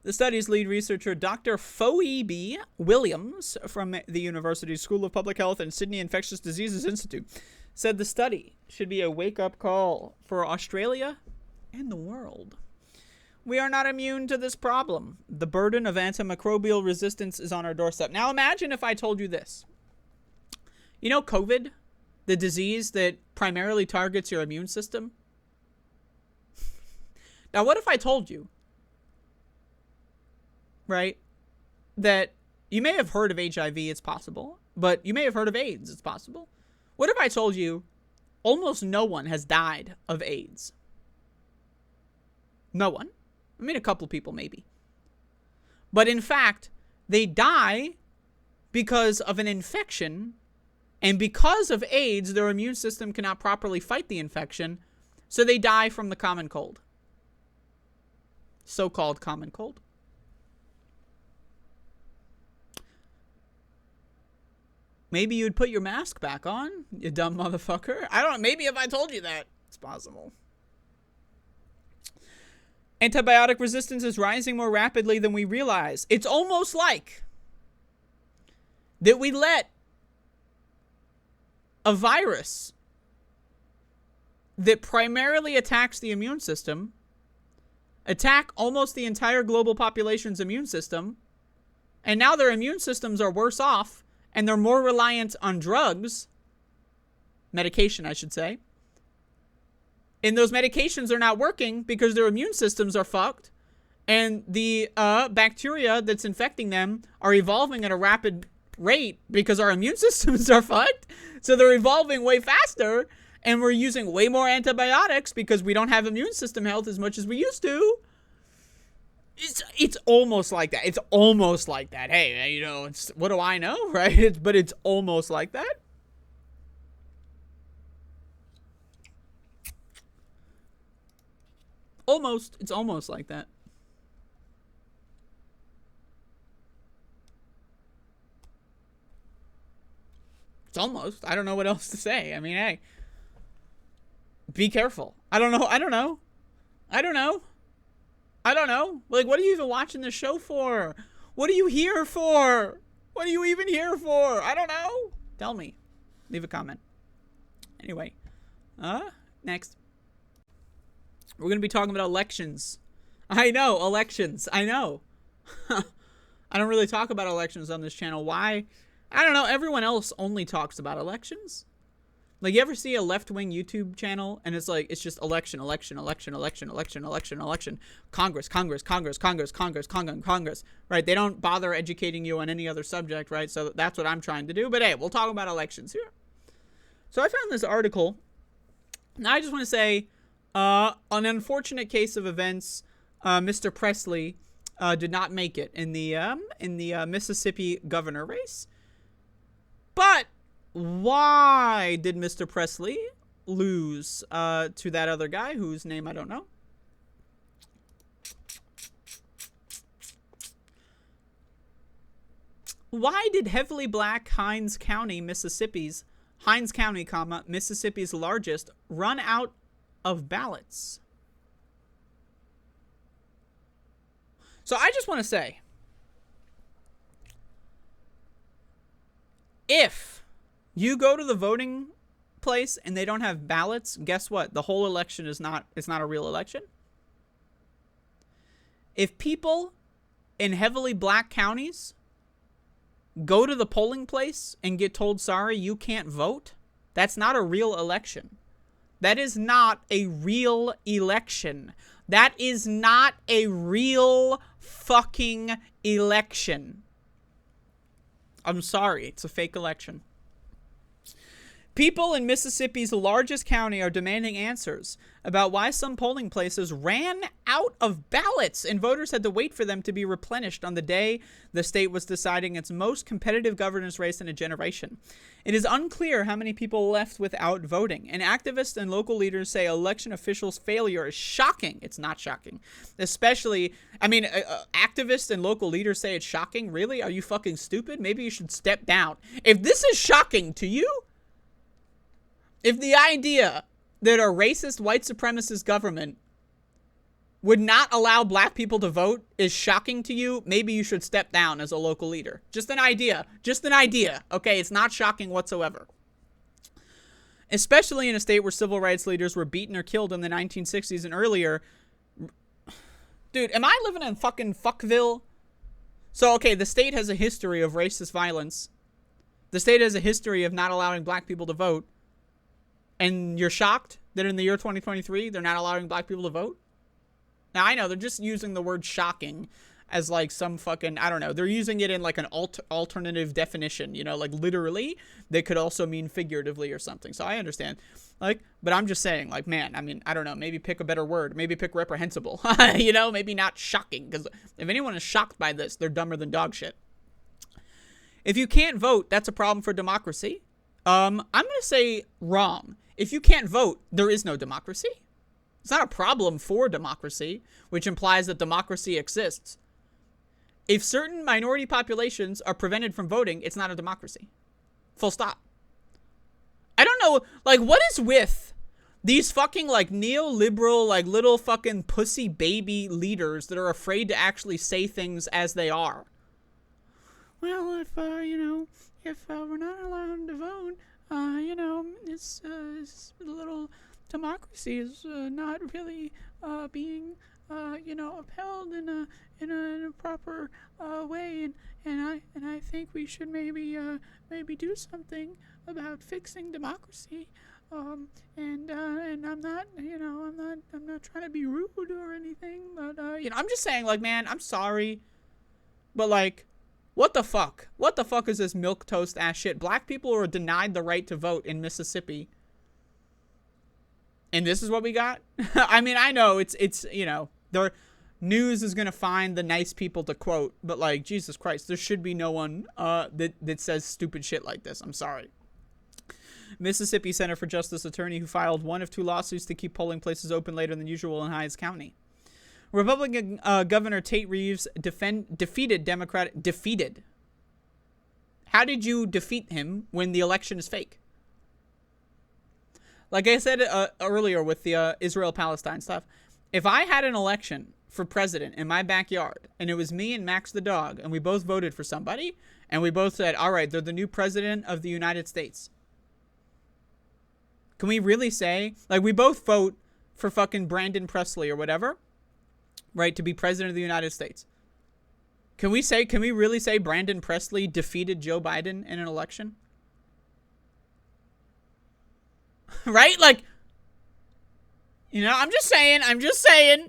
The study's lead researcher, Dr. Phoebe Williams from the University School of Public Health and Sydney Infectious Diseases Institute, said the study should be a wake-up call for Australia and the world. We are not immune to this problem. The burden of antimicrobial resistance is on our doorstep. Now imagine if I told you this. You know COVID, the disease that primarily targets your immune system? Now what if I told you, right, that you may have heard of HIV, it's possible, but you may have heard of AIDS, it's possible. What if I told you almost no one has died of AIDS? No one. I mean, a couple people maybe. But in fact, they die because of an infection, and because of AIDS, their immune system cannot properly fight the infection, so they die from the common cold. So-called common cold. Maybe you'd put your mask back on, you dumb motherfucker. I don't know. Maybe if I told you that, it's possible. Antibiotic resistance is rising more rapidly than we realize. It's almost like that we let a virus that primarily attacks the immune system attack almost the entire global population's immune system, and now their immune systems are worse off, and they're more reliant on drugs, medication, I should say. And those medications are not working because their immune systems are fucked, and the bacteria that's infecting them are evolving at a rapid rate because our immune systems are fucked. So they're evolving way faster, and we're using way more antibiotics because we don't have immune system health as much as we used to. It's almost like that. It's almost like that. Hey, you know, it's, what do I know, right? But it's almost like that. Almost. It's almost like that. It's almost. I don't know what else to say. I mean, hey. Be careful. I don't know. Like, what are you even watching this show for? What are you here for? What are you even here for? I don't know. Tell me. Leave a comment. Anyway. Next. We're going to be talking about elections. I know. Elections. I know. I don't really talk about elections on this channel. Why? I don't know. Everyone else only talks about elections. Like, you ever see a left-wing YouTube channel, and it's like, it's just election, Congress, right? They don't bother educating you on any other subject, right? So that's what I'm trying to do. But hey, we'll talk about elections here. So I found this article. Now I just want to say, an unfortunate case of events, Mr. Presley did not make it in the Mississippi governor race. But why did Mr. Presley lose to that other guy whose name I don't know? Why did heavily black Hinds County, Mississippi's largest, run out of ballots? So I just want to say, if you go to the voting place and they don't have ballots, guess what? The whole election is not a real election. If people in heavily black counties go to the polling place and get told, sorry, you can't vote, that's not a real election. That is not a real election. That is not a real fucking election. I'm sorry, it's a fake election. People in Mississippi's largest county are demanding answers about why some polling places ran out of ballots and voters had to wait for them to be replenished on the day the state was deciding its most competitive governance race in a generation. It is unclear how many people left without voting, and activists and local leaders say election officials' failure is shocking. It's not shocking. Especially, activists and local leaders say it's shocking? Really? Are you fucking stupid? Maybe you should step down. If this is shocking to you, if the idea that a racist white supremacist government would not allow black people to vote is shocking to you, maybe you should step down as a local leader. Just an idea. Just an idea. Okay, it's not shocking whatsoever. Especially in a state where civil rights leaders were beaten or killed in the 1960s and earlier. Dude, am I living in fucking Fuckville? So, okay, the state has a history of racist violence. The state has a history of not allowing black people to vote. And you're shocked that in the year 2023, they're not allowing black people to vote? Now, I know they're just using the word shocking as like some fucking, I don't know. They're using it in like an alternative definition, you know, like literally. They could also mean figuratively or something. So I understand. Like, but I'm just saying, like, man, I mean, I don't know. Maybe pick a better word. Maybe pick reprehensible. You know, maybe not shocking. Because if anyone is shocked by this, they're dumber than dog shit. If you can't vote, that's a problem for democracy. I'm going to say wrong. If you can't vote, there is no democracy. It's not a problem for democracy, which implies that democracy exists. If certain minority populations are prevented from voting, it's not a democracy. Full stop. I don't know, like, what is with these fucking, like, neoliberal, like, little fucking pussy baby leaders that are afraid to actually say things as they are? Well, if we're not allowed to vote, this little democracy is not really being, upheld in a proper way, and I think we should maybe do something about fixing democracy. And I'm not trying to be rude or anything, but I'm just saying, like, man, I'm sorry, but like, what the fuck? What the fuck is this milquetoast ass shit? Black people are denied the right to vote in Mississippi. And this is what we got? I mean, I know it's the news is going to find the nice people to quote, but like, Jesus Christ, there should be no one that says stupid shit like this. I'm sorry. Mississippi Center for Justice attorney who filed one of two lawsuits to keep polling places open later than usual in Hinds County. Republican Governor Tate Reeves defeated defeated. How did you defeat him when the election is fake? Like I said earlier with the Israel-Palestine stuff, if I had an election for president in my backyard and it was me and Max the dog and we both voted for somebody and we both said, all right, they're the new president of the United States. Can we really say, like, we both vote for fucking Brandon Presley or whatever, right, to be president of the United States? Can we really say Brandon Presley defeated Joe Biden in an election? Right? Like, I'm just saying.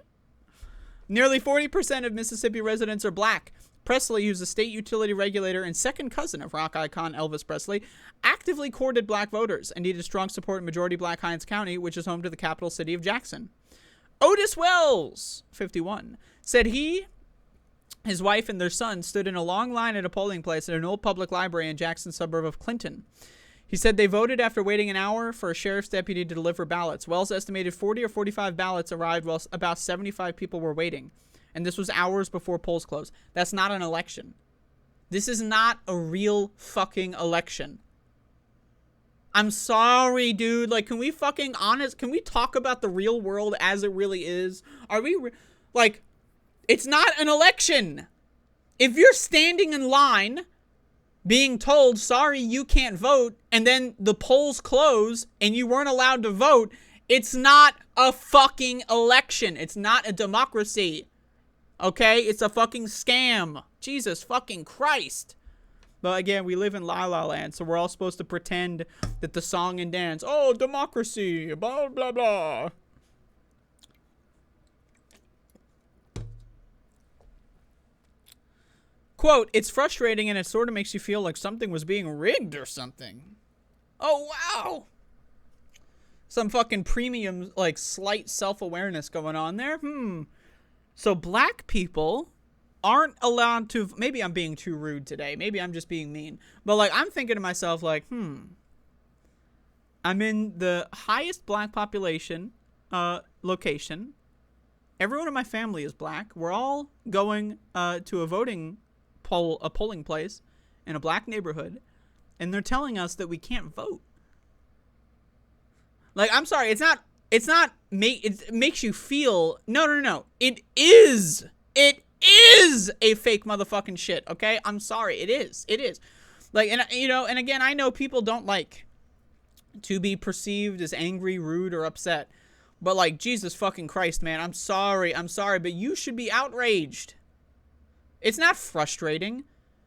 Nearly 40% of Mississippi residents are black. Presley, who's a state utility regulator and second cousin of rock icon Elvis Presley, actively courted black voters and needed strong support in majority black Hinds County, which is home to the capital city of Jackson. Otis Wells, 51, said he, his wife, and their son stood in a long line at a polling place at an old public library in Jackson's suburb of Clinton. He said they voted after waiting an hour for a sheriff's deputy to deliver ballots. Wells estimated 40 or 45 ballots arrived while about 75 people were waiting. And this was hours before polls closed. That's not an election. This is not a real fucking election. I'm sorry, dude. Like, can we fucking honest? Can we talk about the real world as it really is? Are we, like, it's not an election. If you're standing in line being told, sorry, you can't vote, and then the polls close and you weren't allowed to vote, it's not a fucking election. It's not a democracy. Okay? It's a fucking scam. Jesus fucking Christ. But again, we live in La La Land, so we're all supposed to pretend that the song and dance, oh, democracy, blah, blah, blah. Quote, it's frustrating and it sort of makes you feel like something was being rigged or something. Oh, wow. Some fucking premium, like, slight self-awareness going on there. So black people aren't allowed to... Maybe I'm being too rude today. Maybe I'm just being mean. But, like, I'm thinking to myself, like, I'm in the highest black population location. Everyone in my family is black. We're all going to a polling place in a black neighborhood. And they're telling us that we can't vote. Like, I'm sorry, it makes you feel, no. It is a fake motherfucking shit, okay? I'm sorry, it is. Like, and you know, and again, I know people don't like to be perceived as angry, rude, or upset. But like, Jesus fucking Christ, man, I'm sorry, but you should be outraged. It's not frustrating.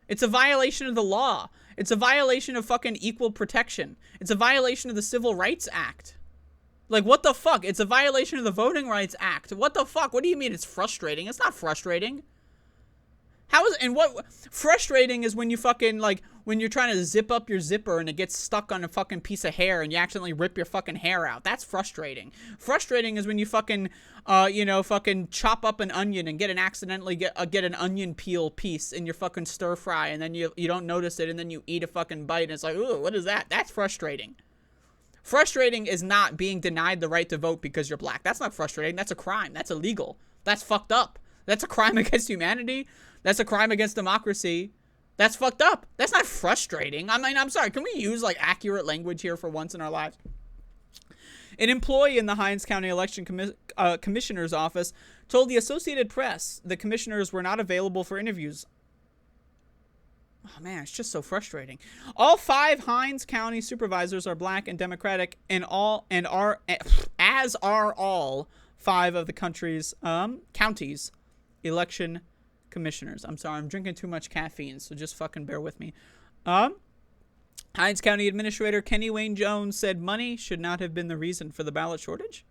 It's a violation of the law. It's a violation of fucking equal protection. It's a violation of the Civil Rights Act. Like, what the fuck? It's a violation of the Voting Rights Act. What the fuck? What do you mean it's frustrating? It's not frustrating. Frustrating is when you fucking, like, when you're trying to zip up your zipper and it gets stuck on a fucking piece of hair and you accidentally rip your fucking hair out. That's frustrating. Frustrating is when you fucking, fucking chop up an onion and accidentally get an onion peel piece in your fucking stir fry and then you don't notice it and then you eat a fucking bite and it's like, ooh, what is that? That's frustrating. Frustrating is not being denied the right to vote because you're black. That's not frustrating. That's a crime. That's illegal. That's fucked up. That's a crime against humanity. That's a crime against democracy. That's fucked up. That's not frustrating. I mean, I'm sorry. Can we use, like, accurate language here for once in our lives? An employee in the Hinds County Election Commissioner's office told the Associated Press the commissioners were not available for interviews. Oh, man, it's just so frustrating. All 5 Hinds County supervisors are black and Democratic, as are all 5 of the country's counties election commissioners. I'm sorry, I'm drinking too much caffeine, so just fucking bear with me. Hinds County Administrator Kenny Wayne Jones said money should not have been the reason for the ballot shortage.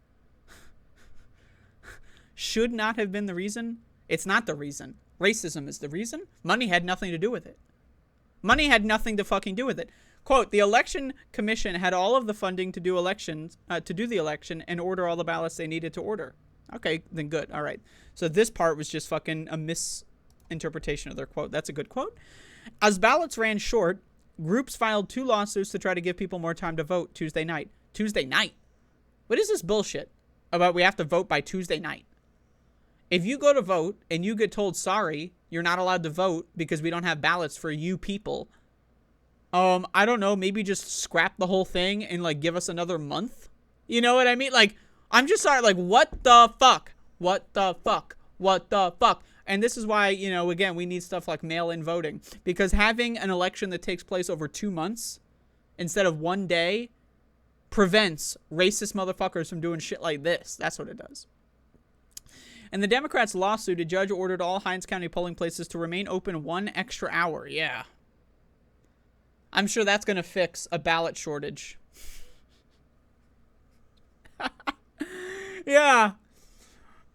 Should not have been the reason? It's not the reason. Racism is the reason. Money had nothing to do with it. Money had nothing to fucking do with it. Quote, the election commission had all of the funding to do the election and order all the ballots they needed to order. Okay, then good. All right. So this part was just fucking a misinterpretation of their quote. That's a good quote. As ballots ran short, groups filed 2 lawsuits to try to give people more time to vote Tuesday night. Tuesday night? What is this bullshit about we have to vote by Tuesday night? If you go to vote and you get told, sorry, you're not allowed to vote because we don't have ballots for you people, I don't know, maybe just scrap the whole thing and, like, give us another month? You know what I mean? Like, I'm just sorry, like, what the fuck? What the fuck? What the fuck? And this is why, you know, again, we need stuff like mail-in voting. Because having an election that takes place over 2 months instead of 1 day prevents racist motherfuckers from doing shit like this. That's what it does. In the Democrats' lawsuit, a judge ordered all Hinds County polling places to remain open 1 extra hour. Yeah. I'm sure that's going to fix a ballot shortage. Yeah.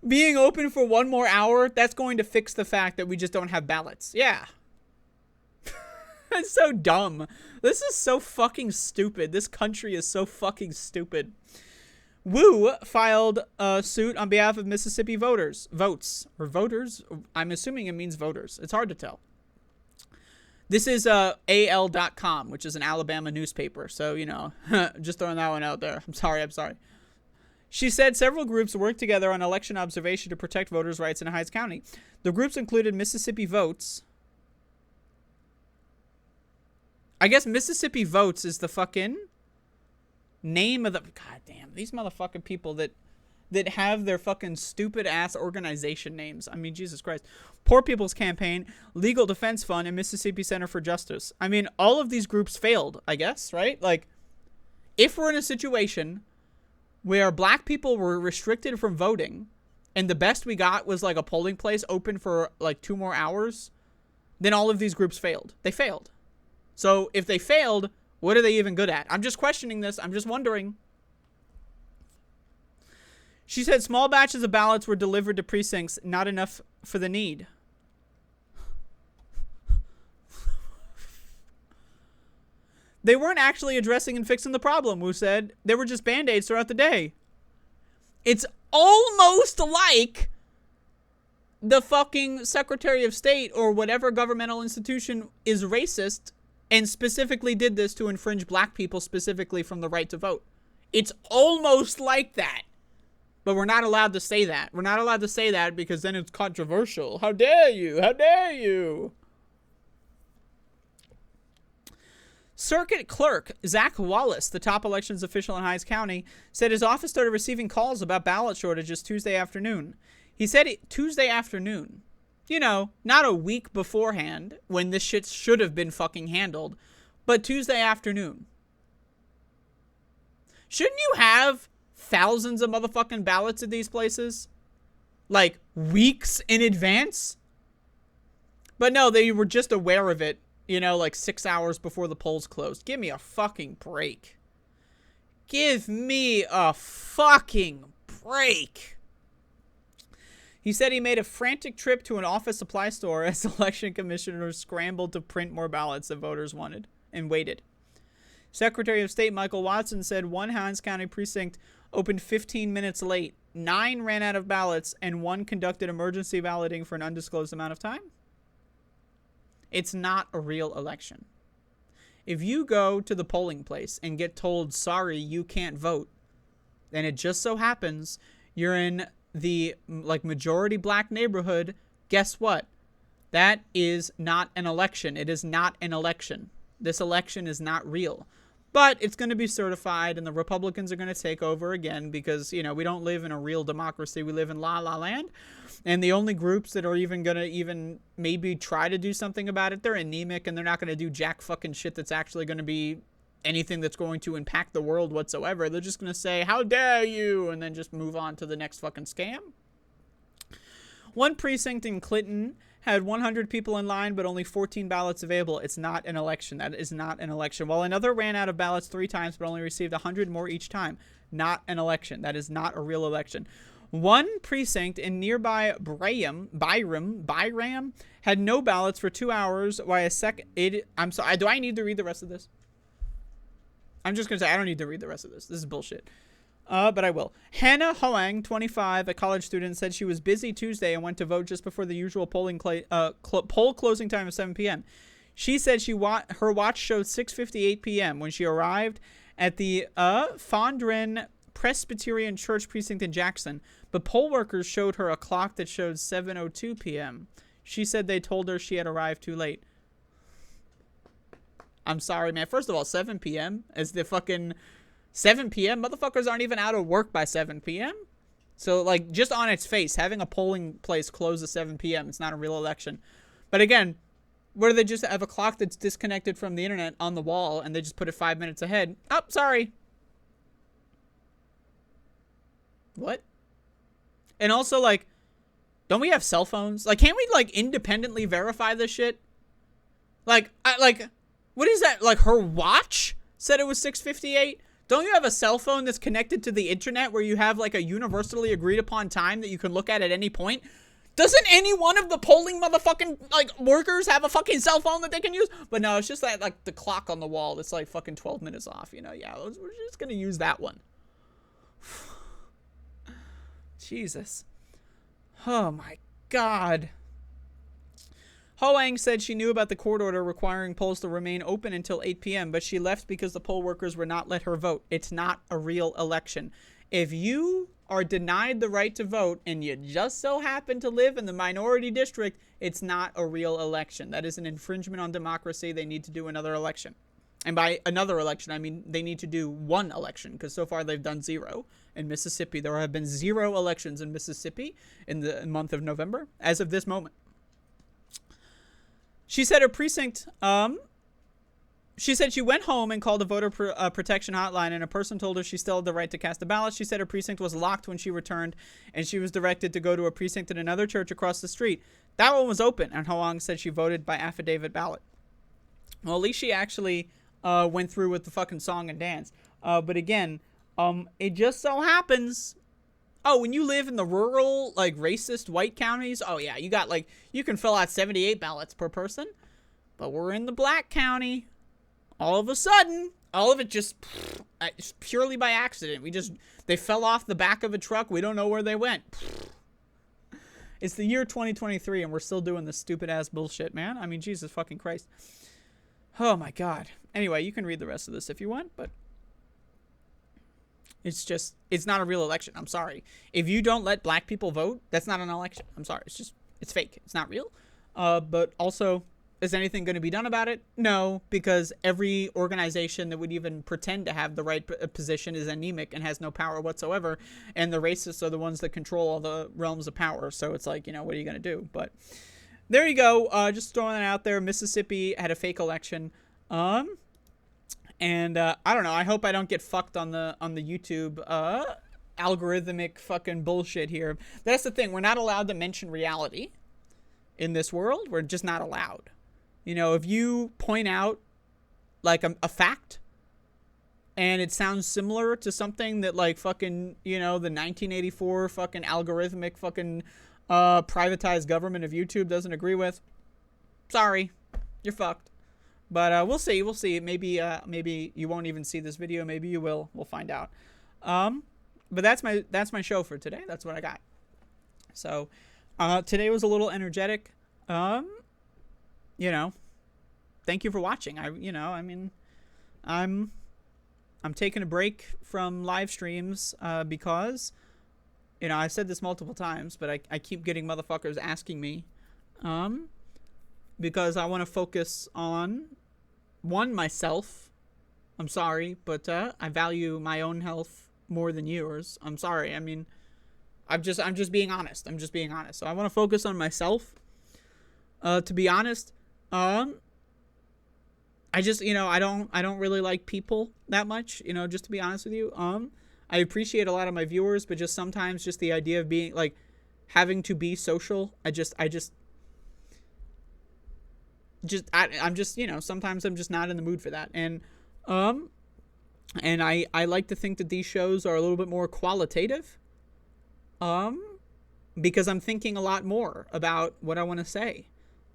Being open for 1 more hour, that's going to fix the fact that we just don't have ballots. Yeah. It's so dumb. This is so fucking stupid. This country is so fucking stupid. Wu filed a suit on behalf of Mississippi voters. I'm assuming it means voters. It's hard to tell. This is AL.com, which is an Alabama newspaper. So, you know, just throwing that one out there. I'm sorry. She said several groups worked together on election observation to protect voters' rights in Hinds County. The groups included Mississippi Votes. I guess Mississippi Votes is the fucking name of the... God damn, these motherfucking people that have their fucking stupid-ass organization names. I mean, Jesus Christ. Poor People's Campaign, Legal Defense Fund, and Mississippi Center for Justice. I mean, all of these groups failed, I guess, right? Like, if we're in a situation where black people were restricted from voting and the best we got was like a polling place open for like 2 more hours, then all of these groups failed. They failed. So if they failed, what are they even good at? I'm just questioning this. I'm just wondering. She said small batches of ballots were delivered to precincts, not enough for the need. They weren't actually addressing and fixing the problem, Wu said. They were just band-aids throughout the day. It's almost like the fucking Secretary of State or whatever governmental institution is racist and specifically did this to infringe black people specifically from the right to vote. It's almost like that. But we're not allowed to say that. We're not allowed to say that because then it's controversial. How dare you? How dare you? Circuit Clerk Zach Wallace, the top elections official in Hinds County, said his office started receiving calls about ballot shortages Tuesday afternoon. He said it Tuesday afternoon. You know, not a week beforehand when this shit should have been fucking handled, but Tuesday afternoon. Shouldn't you have thousands of motherfucking ballots at these places? Like, weeks in advance? But no, they were just aware of it, you know, like 6 hours before the polls closed. Give me a fucking break. Give me a fucking break. He said he made a frantic trip to an office supply store as election commissioners scrambled to print more ballots that voters wanted and waited. Secretary of State Michael Watson said one Hinds County precinct opened 15 minutes late, 9 ran out of ballots, and 1 conducted emergency balloting for an undisclosed amount of time. It's not a real election. If you go to the polling place and get told, sorry, you can't vote, and it just so happens you're in the like majority black neighborhood, guess what? That is not an election. It is not an election. This election is not real. But it's going to be certified, and the Republicans are going to take over again because, you know, we don't live in a real democracy. We live in La La Land. And the only groups that are even going to maybe try to do something about it, they're anemic, and they're not going to do jack fucking shit that's actually going to be anything that's going to impact the world whatsoever. They're just going to say, how dare you, and then just move on to the next fucking scam. One precinct in Clinton had 100 people in line, but only 14 ballots available. It's not an election. That is not an election. While another ran out of ballots 3 times, but only received 100 more each time. Not an election. That is not a real election. One precinct in nearby Byram had no ballots for 2 hours. While a second, I'm sorry. Do I need to read the rest of this? I'm just gonna say I don't need to read the rest of this. This is bullshit. But I will. Hannah Hoang, 25, a college student, said she was busy Tuesday and went to vote just before the usual poll closing time of 7 p.m. She said her watch showed 6:58 p.m. when she arrived at the Fondren Presbyterian Church precinct in Jackson, but poll workers showed her a clock that showed 7:02 p.m. She said they told her she had arrived too late. I'm sorry, man. First of all, 7 p.m. is the fucking 7 p.m. Motherfuckers aren't even out of work by 7 p.m. So, like, just on its face, having a polling place close at 7 p.m., it's not a real election. But again, where they just have a clock that's disconnected from the internet on the wall and they just put it 5 minutes ahead. Oh, sorry. What? And also, like, don't we have cell phones? Like, can't we, like, independently verify this shit? Like, what is that? Like, her watch said it was 6:58? Don't you have a cell phone that's connected to the internet where you have, like, a universally agreed upon time that you can look at any point? Doesn't any one of the polling motherfucking, like, workers have a fucking cell phone that they can use? But no, it's just that, like, the clock on the wall that's, like, fucking 12 minutes off, you know? Yeah, we're just gonna use that one. Jesus. Oh, my God. Hoang said she knew about the court order requiring polls to remain open until 8 p.m., but she left because the poll workers would not let her vote. It's not a real election. If you are denied the right to vote and you just so happen to live in the minority district, it's not a real election. That is an infringement on democracy. They need to do another election. And by another election, I mean they need to do one election, because so far they've done 0 in Mississippi. There have been 0 elections in Mississippi in the month of November as of this moment. She said her precinct, she said she went home and called a voter protection hotline, and a person told her she still had the right to cast a ballot. She said her precinct was locked when she returned, and she was directed to go to a precinct at another church across the street. That one was open, and Hoang said she voted by affidavit ballot. Well, at least she actually went through with the fucking song and dance. But again, it just so happens... Oh, when you live in the rural, like, racist white counties, oh, yeah, you got, like, you can fill out 78 ballots per person. But we're in the black county. all of a sudden, all of it just purely by accident. They fell off the back of a truck. We don't know where they went. It's the year 2023 and we're still doing this stupid ass bullshit, man. I mean, Jesus fucking Christ. Oh my God. Anyway, you can read the rest of this if you want, but it's not a real election. I'm sorry. If you don't let black people vote, that's not an election. I'm sorry. It's fake. It's not real. But also, is anything going to be done about it? No, because every organization that would even pretend to have the right position is anemic and has no power whatsoever. And the racists are the ones that control all the realms of power. So it's like, what are you going to do? But there you go. Just throwing that out there. Mississippi had a fake election. And I don't know. I hope I don't get fucked on the YouTube algorithmic fucking bullshit here. That's the thing. We're not allowed to mention reality in this world. We're just not allowed. If you point out like a fact and it sounds similar to something that like fucking, the 1984 fucking algorithmic fucking privatized government of YouTube doesn't agree with, sorry, you're fucked. But we'll see. We'll see. Maybe you won't even see this video. Maybe you will. We'll find out. But that's my show for today. That's what I got. So today was a little energetic. Thank you for watching. I'm taking a break from live streams because I've said this multiple times, but I keep getting motherfuckers asking me because I want to focus on myself. I'm sorry, but I value my own health more than yours. I'm sorry. I mean, I'm just being honest. So I want to focus on myself. To be honest, I just, I don't really like people that much, just to be honest with you. I appreciate a lot of my viewers, but just sometimes just the idea of being like having to be social. I'm just, sometimes I'm just not in the mood for that. And I like to think that these shows are a little bit more qualitative. Because I'm thinking a lot more about what I want to say.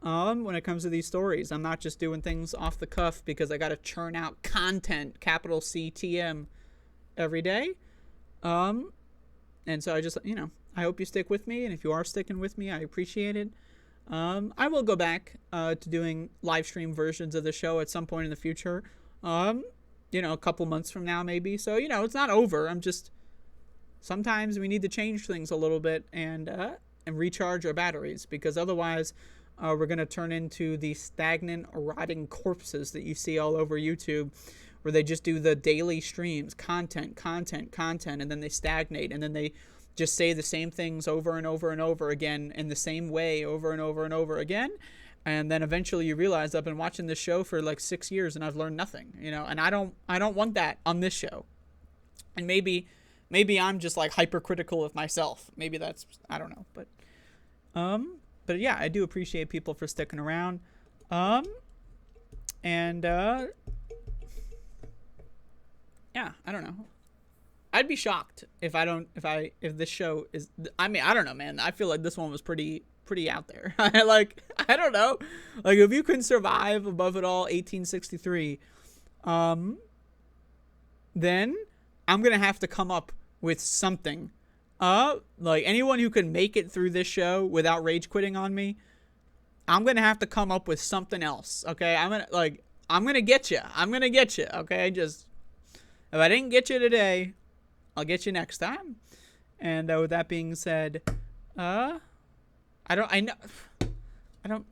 When it comes to these stories, I'm not just doing things off the cuff because I got to churn out content, capital CTM, every day. And so I just, I hope you stick with me. And if you are sticking with me, I appreciate it. I will go back to doing live stream versions of the show at some point in the future. A couple months from now, maybe. So, it's not over. Sometimes we need to change things a little bit and recharge our batteries, because otherwise we're going to turn into the stagnant, rotting corpses that you see all over YouTube, where they just do the daily streams, content, and then they stagnate, and then they just say the same things over and over and over again in the same way over and over and over again. And then eventually you realize I've been watching this show for like 6 years and I've learned nothing, and I don't want that on this show. And maybe I'm just like hypercritical of myself. Maybe that's, I don't know, but yeah, I do appreciate people for sticking around. Yeah, I don't know. I'd be shocked if this show is, I don't know, man. I feel like this one was pretty out there. I don't know. Like, if you can survive above it all 1863, then I'm going to have to come up with something. Like, anyone who can make it through this show without rage quitting on me, I'm going to have to come up with something else. Okay. I'm going to get you. Okay. If I didn't get you today, I'll get you next time. And with that being said, I don't